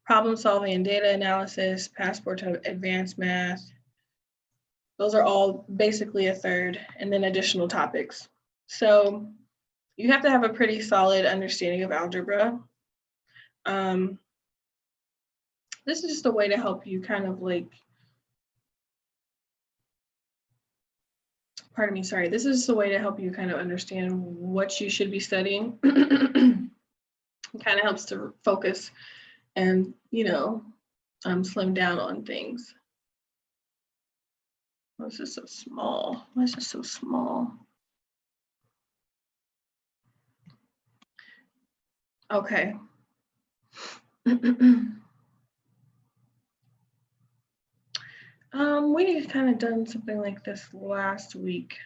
Problem solving and data analysis, passport to advanced math. Those are all basically a third, and then additional topics. So you have to have a pretty solid understanding of algebra. This is just a way to help you kind of like, pardon me, sorry. This is just a way to help you kind of understand what you should be studying. It kind of helps to focus and, slim down on things. Why is this so small? Why is this so small? Okay. We kind of done something like this last week.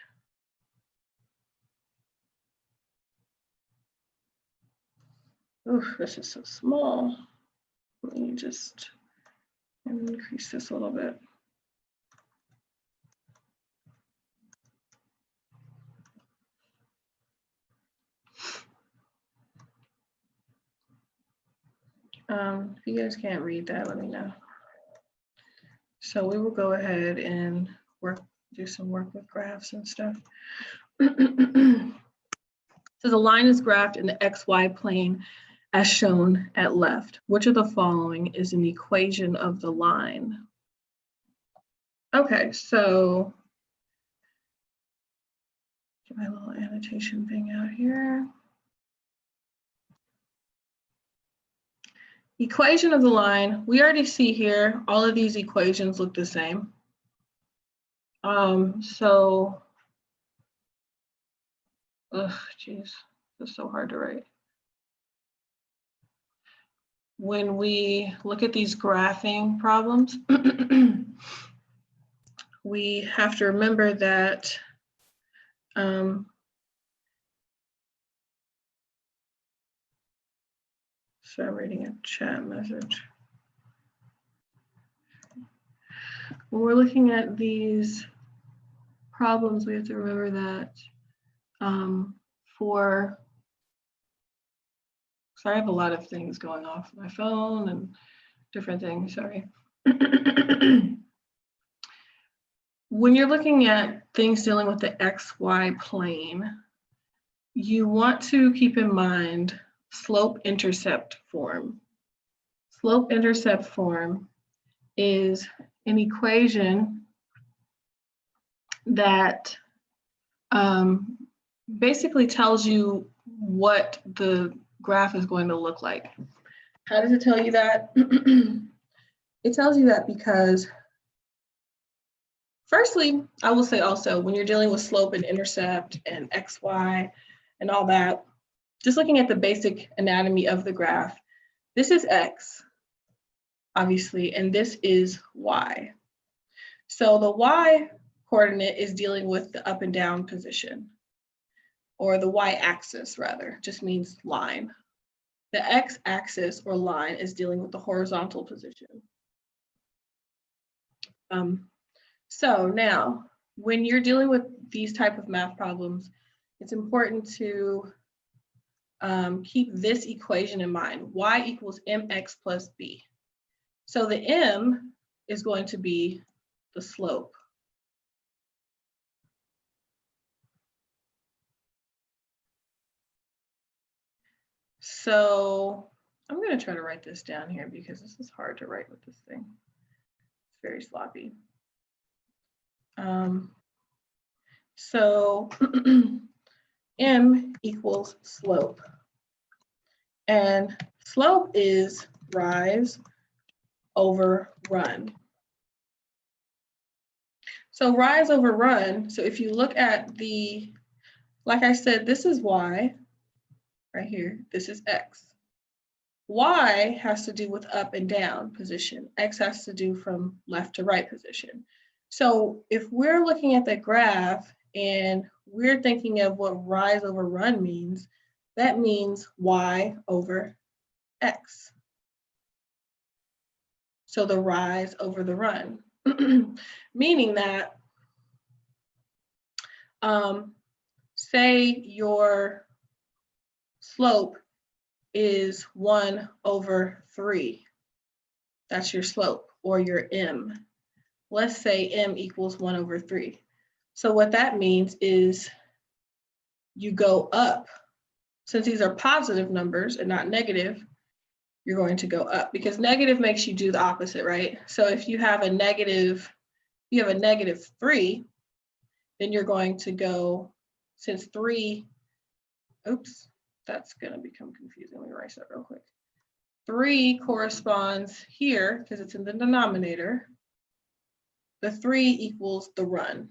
Oof, this is so small. Let me just increase this a little bit. If you guys can't read that, let me know. So we will go ahead and do some work with graphs and stuff. So the line is graphed in the XY plane as shown at left. Which of the following is an equation of the line? Okay, so get my little annotation thing out here. Equation of the line, we already see here, all of these equations look the same. So, geez, this is so hard to write. When we look at these graphing problems, we have to remember that so I'm reading a chat message. When we're looking at these problems, we have to remember that for So I have a lot of things going off my phone and different things, sorry. When you're looking at things dealing with the XY plane, you want to keep in mind slope-intercept form. Slope-intercept form is an equation that basically tells you what the graph is going to look like. How does it tell you that? It tells you that because, firstly, I will say also, when you're dealing with slope and intercept and XY and all that, just looking at the basic anatomy of the graph, this is X, obviously, and this is Y. So the Y coordinate is dealing with the up and down position, or the Y-axis rather, just means line. The X-axis or line is dealing with the horizontal position. So now, when you're dealing with these type of math problems, it's important to keep this equation in mind. Y equals mx plus b. So the m is going to be the slope. So I'm going to try to write this down here because this is hard to write with this thing. It's very sloppy. So m equals slope. And slope is rise over run. So rise over run, so if you look at the, like I said, this is y, right here, this is x. Y has to do with up and down position. X has to do from left to right position. So if we're looking at the graph and we're thinking of what rise over run means, that means y over x. So the rise over the run, meaning that, say your slope is 1 over 3. That's your slope, or your m. Let's say m equals 1 over 3. So what that means is you go up. Since these are positive numbers and not negative, you're going to go up, because negative makes you do the opposite, right? So if you have a negative, -3, then you're going to go, since 3, oops, that's going to become confusing. Let me erase that real quick. 3 corresponds here, because it's in the denominator. The 3 equals the run.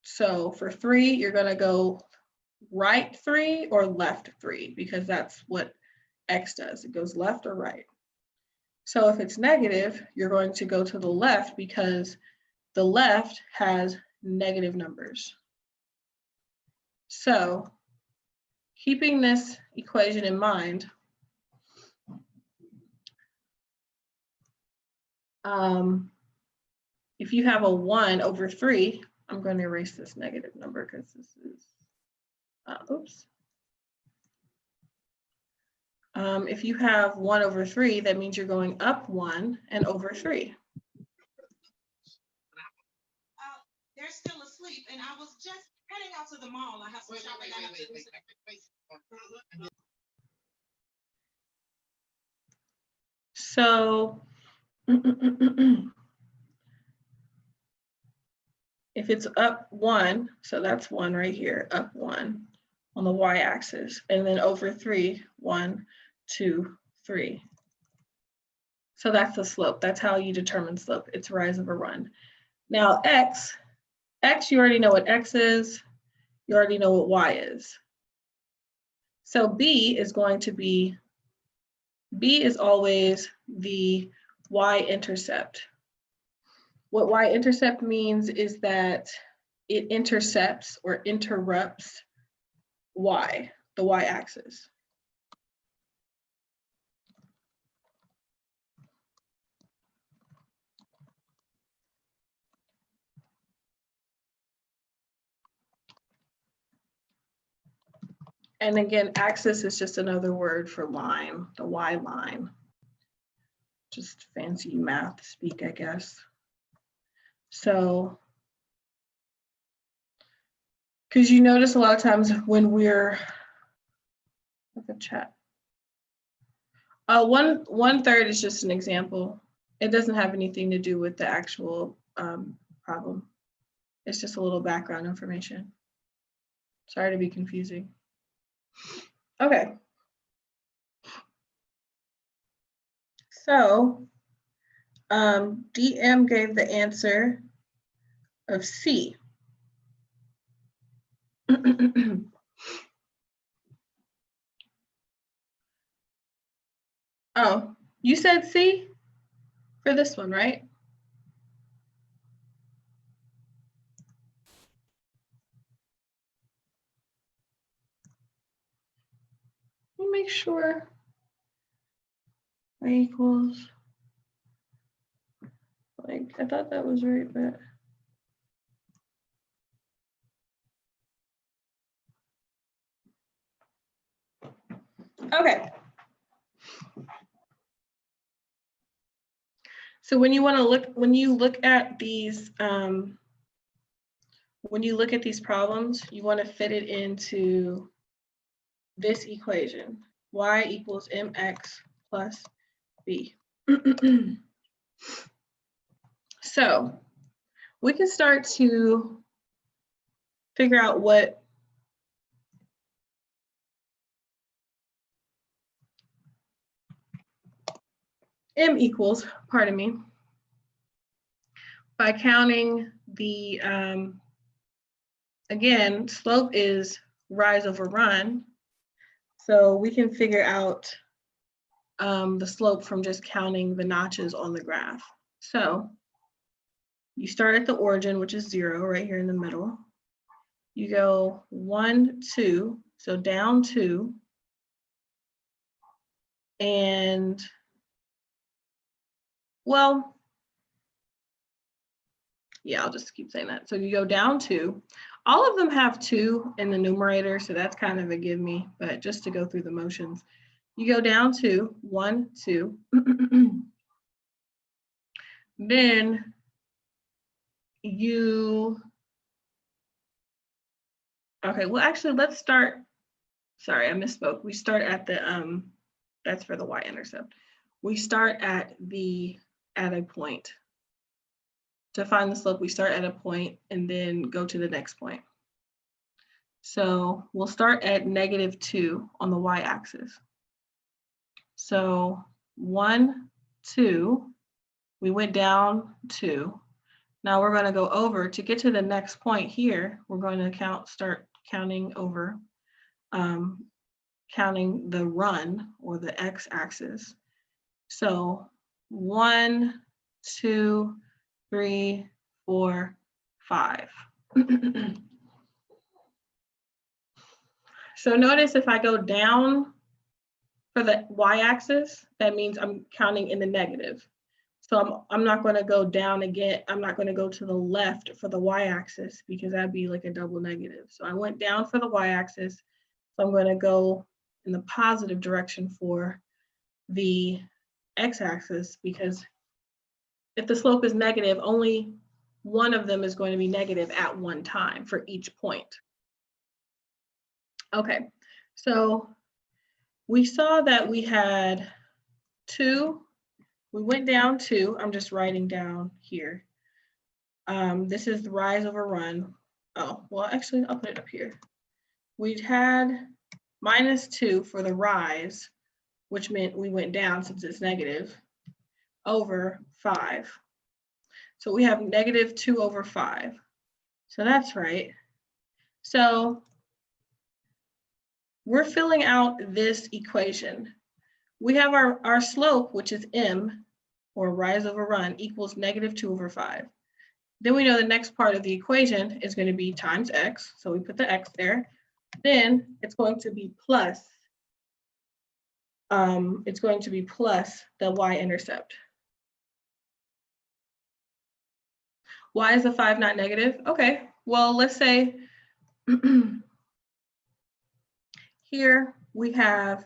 So for 3, you're going to go right 3 or left 3, because that's what x does. It goes left or right. So if it's negative, you're going to go to the left, because the left has negative numbers. So keeping this equation in mind, if you have a 1 over 3, I'm going to erase this negative number because this is, oops. If you have 1 over 3, that means you're going up 1 and over 3. They're still asleep, and I was just heading out to the mall. I have some shopping I have to do. So if it's up 1, so that's 1 right here, up 1 on the y-axis, and then over 3, 1, 2, 3. So that's the slope. That's how you determine slope. It's rise over run. Now x, you already know what x is. You already know what y is. So b is going to be, b is always the y-intercept. What y-intercept means is that it intercepts or interrupts y, the y-axis. And again, axis is just another word for line, the Y line. Just fancy math speak, I guess. So, because you notice a lot of times when we're, look at chat. 1/3 is just an example. It doesn't have anything to do with the actual problem. It's just a little background information. Sorry to be confusing. Okay. So DM gave the answer of C. Oh, you said C for this one, right? Let me make sure. Y equals, like, I thought that was right, but. Okay. So when you want to look, when you look at these problems, you want to fit it into this equation, y equals mx plus b. So we can start to figure out what m equals, pardon me, by counting the, again, slope is rise over run. So we can figure out the slope from just counting the notches on the graph. So you start at the origin, which is 0 right here in the middle. You go 1, 2, so down 2. And, well, yeah, I'll just keep saying that. So you go down 2. All of them have 2 in the numerator, so that's kind of a give me, but just to go through the motions. You go down 2, 1, 2. Then you, okay, well, actually, let's start, sorry, I misspoke. We start at the, that's for the Y-intercept. We start at a point. To find the slope, we start at a point and then go to the next point. So we'll start at -2 on the y-axis. So 1, 2, we went down 2. Now we're going to go over to get to the next point here. We're going to start counting over, counting the run or the x-axis. So 1, 2, 3, 4, 5. So notice if I go down for the y-axis, that means I'm counting in the negative. So I'm not going to go down again. I'm not going to go to the left for the y-axis because that'd be like a double negative. So I went down for the y-axis. So I'm going to go in the positive direction for the x-axis because if the slope is negative, only one of them is going to be negative at one time for each point. Okay, so we saw that we had 2, we went down 2, I'm just writing down here. This is the rise over run. Oh, well, actually, I'll put it up here. We had -2 for the rise, which meant we went down since it's negative, over 5. So we have -2 over 5. So that's right. So we're filling out this equation. We have our slope, which is m, or rise over run, equals -2 over 5. Then we know the next part of the equation is going to be times x. So we put the x there. Then it's going to be plus, the y-intercept. Why is the 5 not negative? Okay, well, let's say here we have,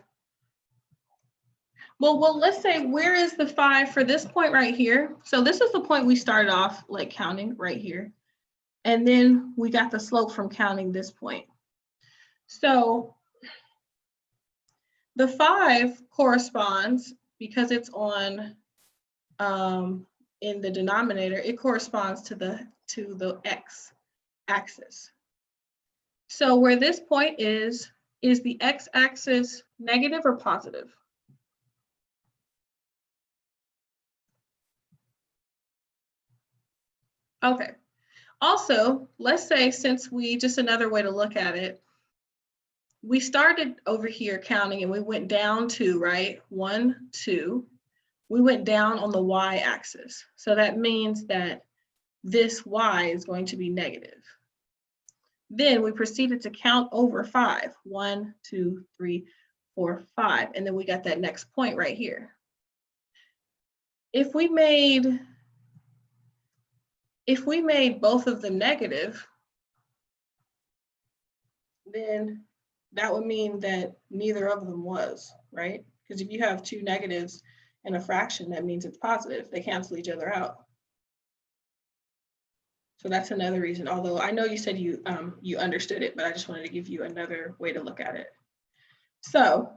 well, let's say, where is the 5 for this point right here? So this is the point we started off like counting right here. And then we got the slope from counting this point. So the 5 corresponds, because it's on in the denominator, it corresponds to the x axis. So where this point is the x-axis negative or positive? Okay. Also, let's say, since we, just another way to look at it, we started over here counting and we went down 2, right? 1, 2. We went down on the y-axis. So that means that this y is going to be negative. Then we proceeded to count over 5. 1, 2, 3, 4, 5. And then we got that next point right here. If we made both of them negative, then that would mean that neither of them was, right? Because if you have 2 negatives in a fraction, that means it's positive. They cancel each other out. So that's another reason, although I know you said you understood it, but I just wanted to give you another way to look at it. So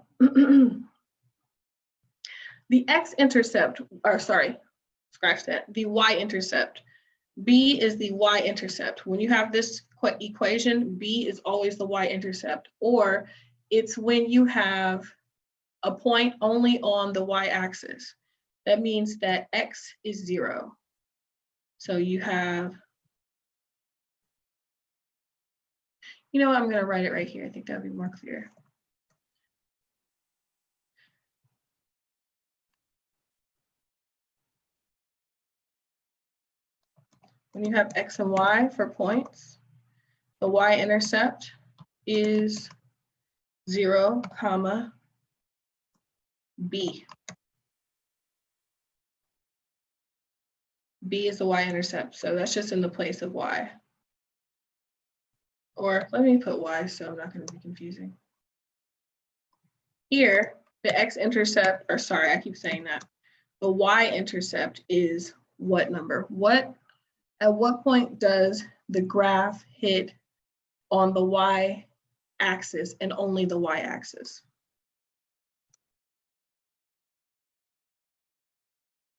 the x-intercept, or sorry, scratch that, the y-intercept. B is the y-intercept. When you have this equation, B is always the y-intercept, or it's when you have a point only on the y-axis. That means that x is 0. So you have, you know what, I'm gonna write it right here. I think that'll be more clear. When you have x and y for points, the y-intercept is 0, comma, b. B is the y-intercept, so that's just in the place of y. Or let me put y so I'm not going to be confusing. Here, the x-intercept, or sorry, I keep saying that. The y-intercept is what number? At what point does the graph hit on the y-axis and only the y-axis?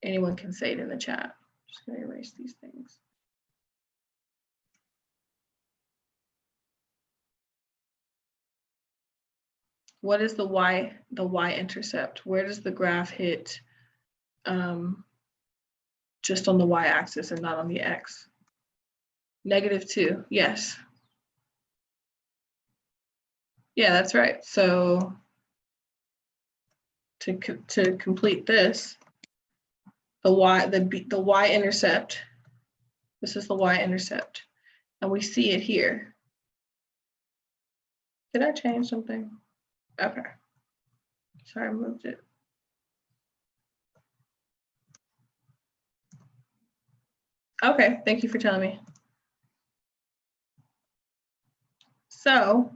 Anyone can say it in the chat. I'm just going to erase these things. What is the y-intercept? Where does the graph hit just on the y-axis and not on the x? -2, yes. Yeah, that's right. So to complete this, the y-intercept, this is the y-intercept, and we see it here. Did I change something? Okay. Sorry, I moved it. Okay, thank you for telling me. So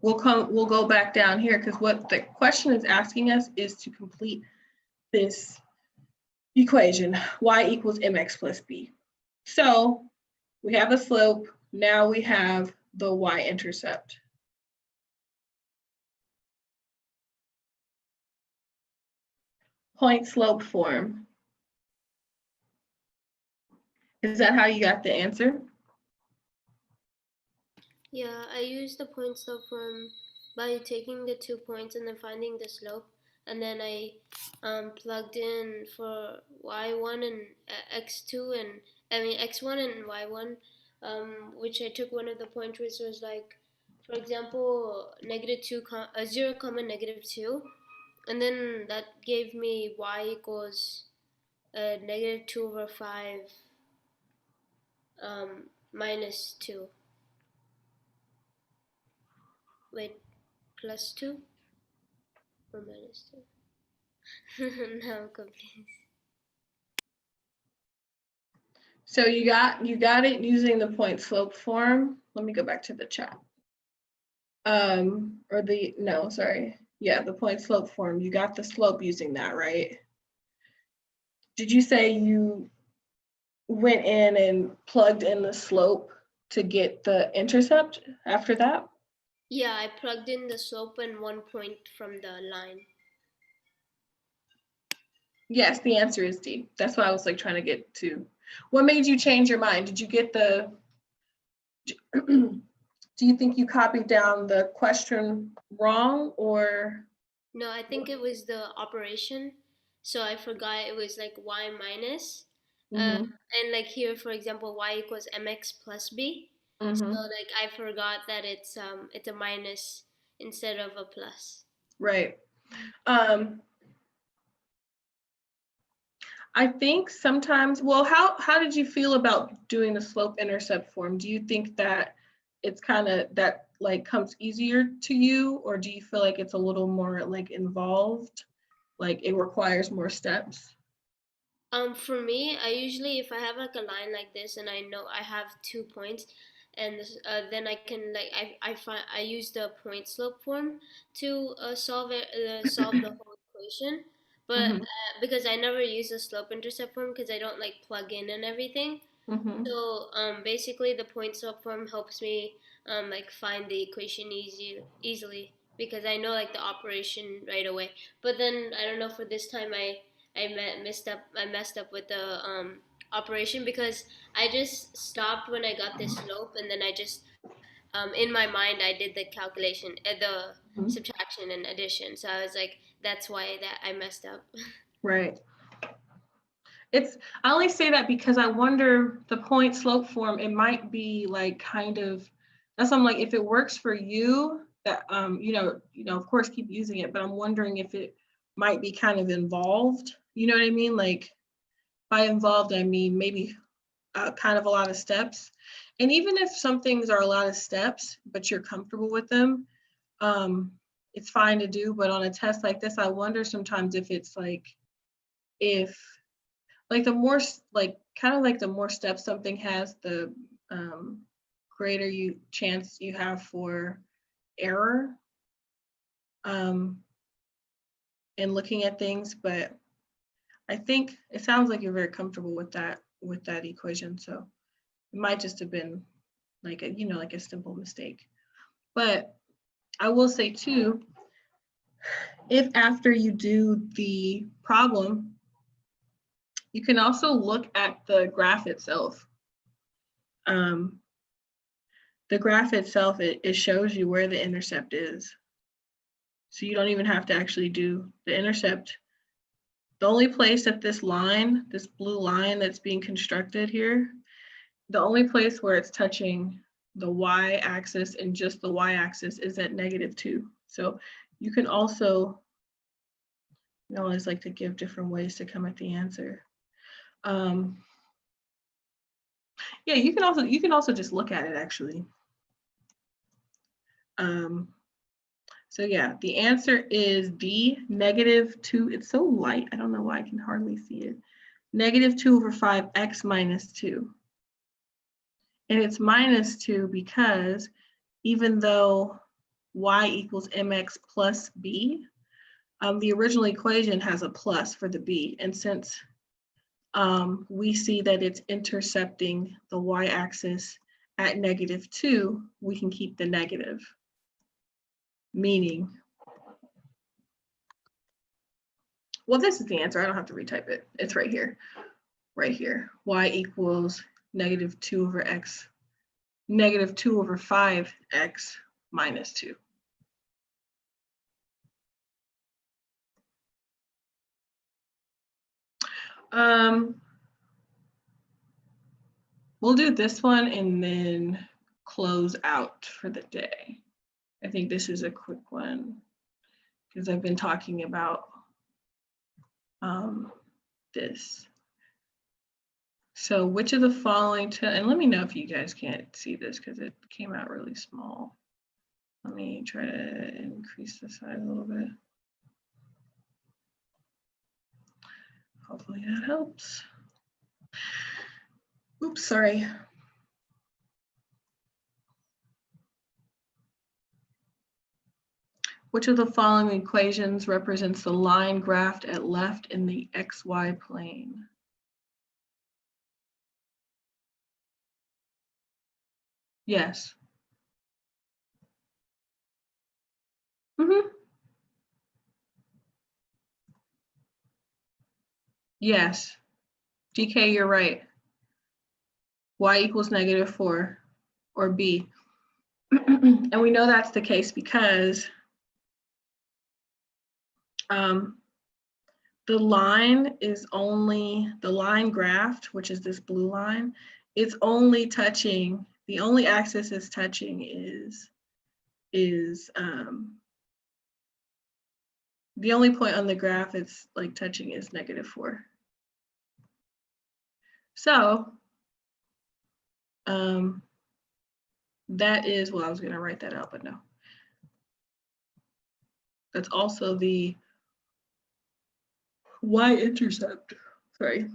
we'll go back down here, because what the question is asking us is to complete this equation, y equals mx plus b. So we have the slope, now we have the y-intercept. Point slope form. Is that how you got the answer? Yeah, I used the point slope form by taking the 2 points and then finding the slope, and then I plugged in for y1 and x2 and x1 and y1, which I took one of the points which was like, for example, -2, 0, -2, and then that gave me y equals -2/5 -2. Wait, +2 or -2? Now I'm confused. So you got it using the point slope form. Let me go back to the chat. or no, sorry. Yeah, the point slope form. You got the slope using that, right? Did you say you went in and plugged in the slope to get the intercept after that? Yeah, I plugged in the slope and 1 point from the line. Yes, the answer is D. That's what I was like trying to get to. What made you change your mind? Did you get the, do you think you copied down the question wrong or? No, I think it was the operation. So I forgot it was like y minus. Mhm, And like here, for example, y equals mx plus b. So mhm, like I forgot that it's a minus instead of a plus. right. I think sometimes, well, how did you feel about doing the slope intercept form? Do you think that it's kind of that like comes easier to you, or do you feel like it's a little more like involved, like it requires more steps? For me, I usually if I have like a line like this and I know I have 2 points, and then I can like I use the point slope form to solve the whole equation, but Mm-hmm. because I never use the slope intercept form because I don't like plug in and everything. Mm-hmm. So basically, the point swap form helps me like find the equation easily because I know like the operation right away. But then I don't know for this time I messed up with the operation because I just stopped when I got this slope and then I just in my mind I did the calculation, the Mm-hmm. subtraction and addition. So I was like, that's why that I messed up. Right. I only say that because I wonder the point slope form, it might be like kind of, that's I'm like, if it works for you, that of course keep using it, but I'm wondering if it might be kind of involved. You know what I mean? Like by involved, I mean maybe kind of a lot of steps. And even if some things are a lot of steps, but you're comfortable with them, um, it's fine to do. But on a test like this, I wonder sometimes if it's like, if like the more like kind of like the more steps something has, the greater chance you have for error in looking at things. But I think it sounds like you're very comfortable with that equation, so it might just have been like like a simple mistake. But I will say too, if after you do the problem, you can also look at the graph itself. um, the graph itself, it shows you where the intercept is. So you don't even have to actually do the intercept. The only place that this line, this blue line that's being constructed here, the only place where it's touching the y-axis and just the y-axis is at -2. So you can also, I always like to give different ways to come at the answer. Yeah, you can also just look at it actually. So yeah, the answer is D, -2. It's so light, I don't know why I can hardly see it. -2/5x minus 2. And it's -2 because even though y equals mx plus b, the original equation has a plus for the b. And since we see that it's intercepting the y-axis at -2, we can keep the negative, meaning, well, this is the answer. I don't have to retype it. It's right here, y equals -2/x, -2/5x minus 2. We'll do this one and then close out for the day. I think this is a quick one because I've been talking about this. So which of the following, and let me know if you guys can't see this because it came out really small. Let me try to increase the size a little bit. Hopefully that helps. Oops, sorry. Which of the following equations represents the line graphed at left in the XY plane? Yes. Yes. DK, you're right. Y equals -4, or B. And we know that's the case because the line is only, the line graphed, which is this blue line, it's only touching, the only axis it's touching is the only point on the graph it's like touching is -4. So that is, well, I was gonna write that out, but no. That's also the Y-intercept, sorry.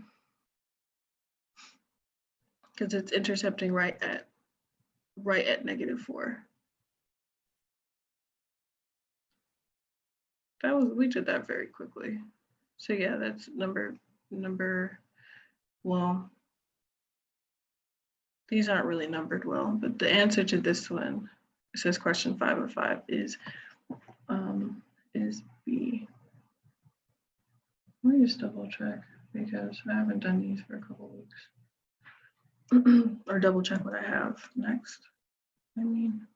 Because it's intercepting right at -4. That was, we did that very quickly. So yeah, that's number, well, these aren't really numbered well, but the answer to this one, it says question 5 of 5 is B. Let me just double check because I haven't done these for a couple weeks. Or double check what I have next. I mean,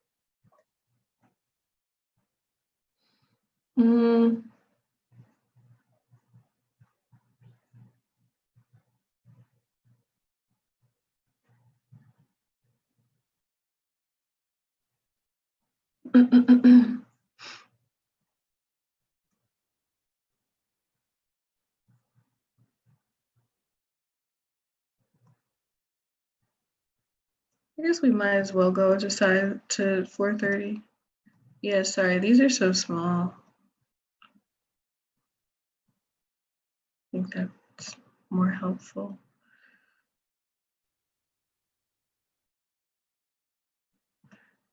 I guess we might as well go to 4:30. Yeah, sorry, these are so small. I think that's more helpful.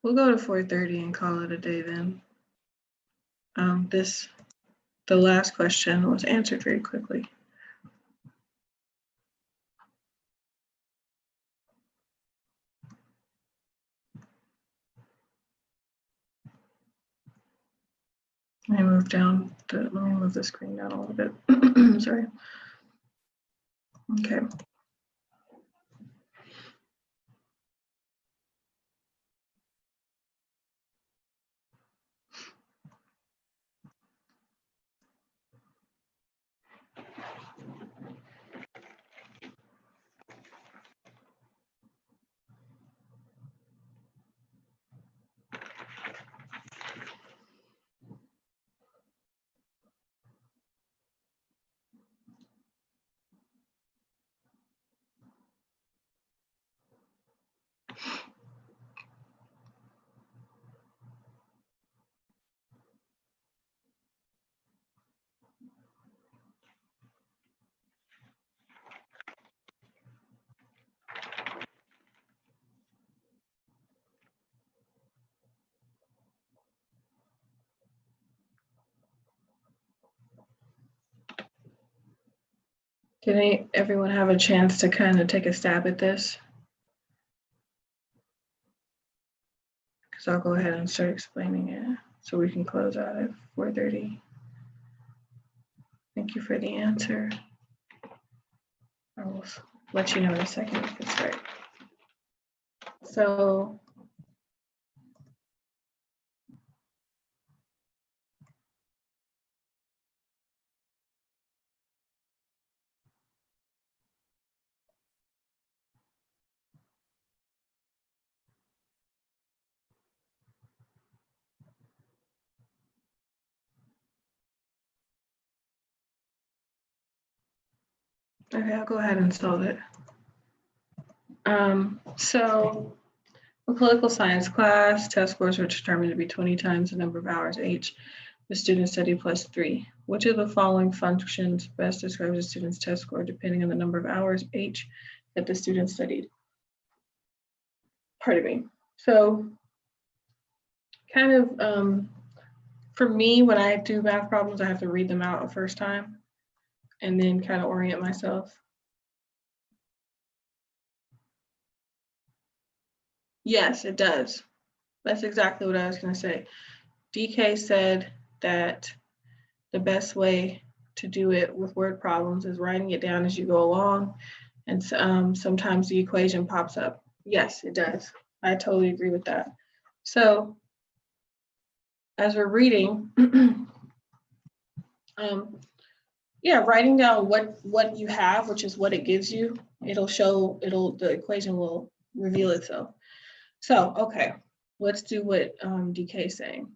We'll go to 4:30 and call it a day then. The last question was answered very quickly. Let me move the screen down a little bit. Sorry. Okay. Did everyone have a chance to kind of take a stab at this? Because I'll go ahead and start explaining it so we can close out at 4:30. Thank you for the answer. I will let you know in a second if it's right. So okay, I'll go ahead and solve it. So a political science class, test scores are determined to be 20 times the number of hours H the student studied plus 3. Which of the following functions best describes a student's test score depending on the number of hours H that the student studied? Pardon me. So kind of For me, when I do math problems, I have to read them out the first time and then kind of orient myself. Yes, it does. That's exactly what I was going to say. DK said that the best way to do it with word problems is writing it down as you go along. And sometimes the equation pops up. Yes, it does. I totally agree with that. So as we're reading, yeah, writing down what you have, which is what it gives you, the equation will reveal itself. So, okay, let's do what DK is saying.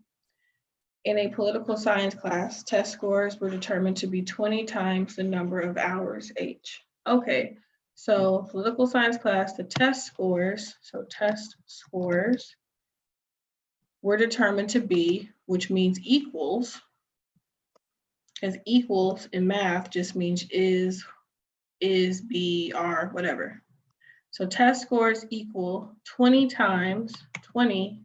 In a political science class, test scores were determined to be 20 times the number of hours H. Okay, so political science class, the test scores were determined to be, which means equals, because equals in math just means is, be, are, whatever. So test scores equal 20 times 20 .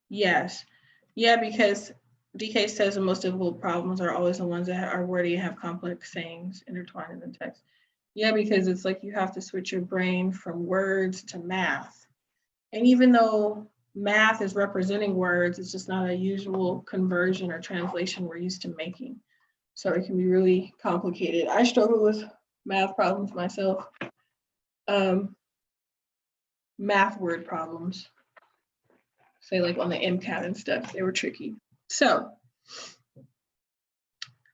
Yes. Yeah, because DK says the most difficult problems are always the ones that are wordy and have complex sayings intertwined in the text. Yeah, because it's like you have to switch your brain from words to math. And even though math is representing words, it's just not a usual conversion or translation we're used to making. So it can be really complicated. I struggle with math problems myself. Math word problems. Say like on the MCAT and stuff, they were tricky. So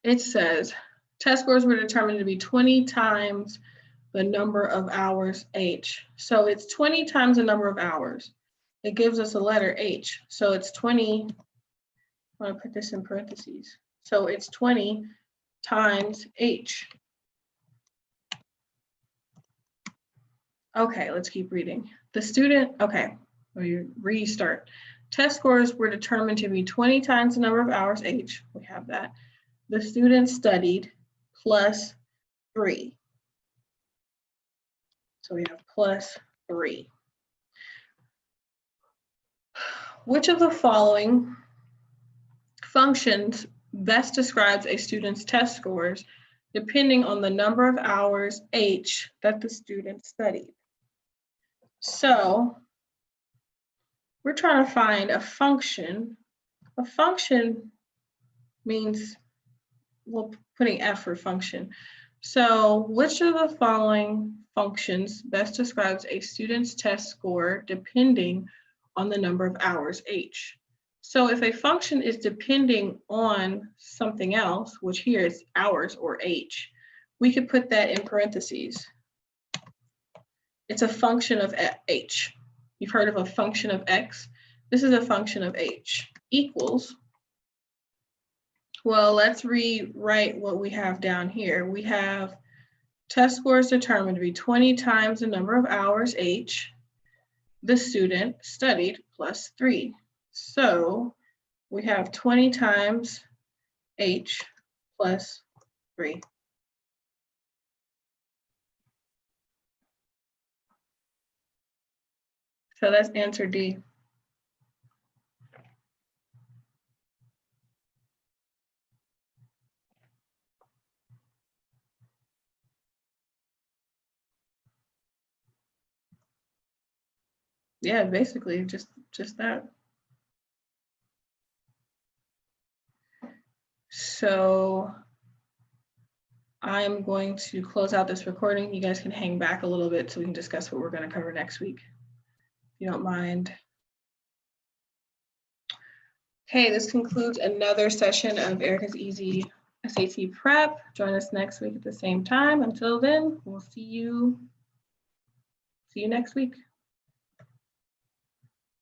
it says test scores were determined to be 20 times the number of hours H. So it's 20 times the number of hours. It gives us a letter H. So it's 20, I want to put this in parentheses. So it's 20 times H. Okay, let's keep reading. The student, okay, we restart. Test scores were determined to be 20 times the number of hours H. We have that. The student studied plus 3. So we have plus 3. Which of the following functions best describes a student's test scores depending on the number of hours H that the student studied? So we're trying to find a function. A function means, well, putting F for function. So which of the following functions best describes a student's test score depending on the number of hours H? So if a function is depending on something else, which here is hours or H, we could put that in parentheses. It's a function of H. You've heard of a function of X. This is a function of H equals. Well, let's rewrite what we have down here. We have test scores determined to be 20 times the number of hours H the student studied plus 3. So we have 20 times H plus 3. So that's answer D. Yeah, basically just that. So I'm going to close out this recording. You guys can hang back a little bit so we can discuss what we're going to cover next week, if you don't mind. Okay, this concludes another session of Erica's Easy SAT Prep. Join us next week at the same time. Until then, we'll see you next week.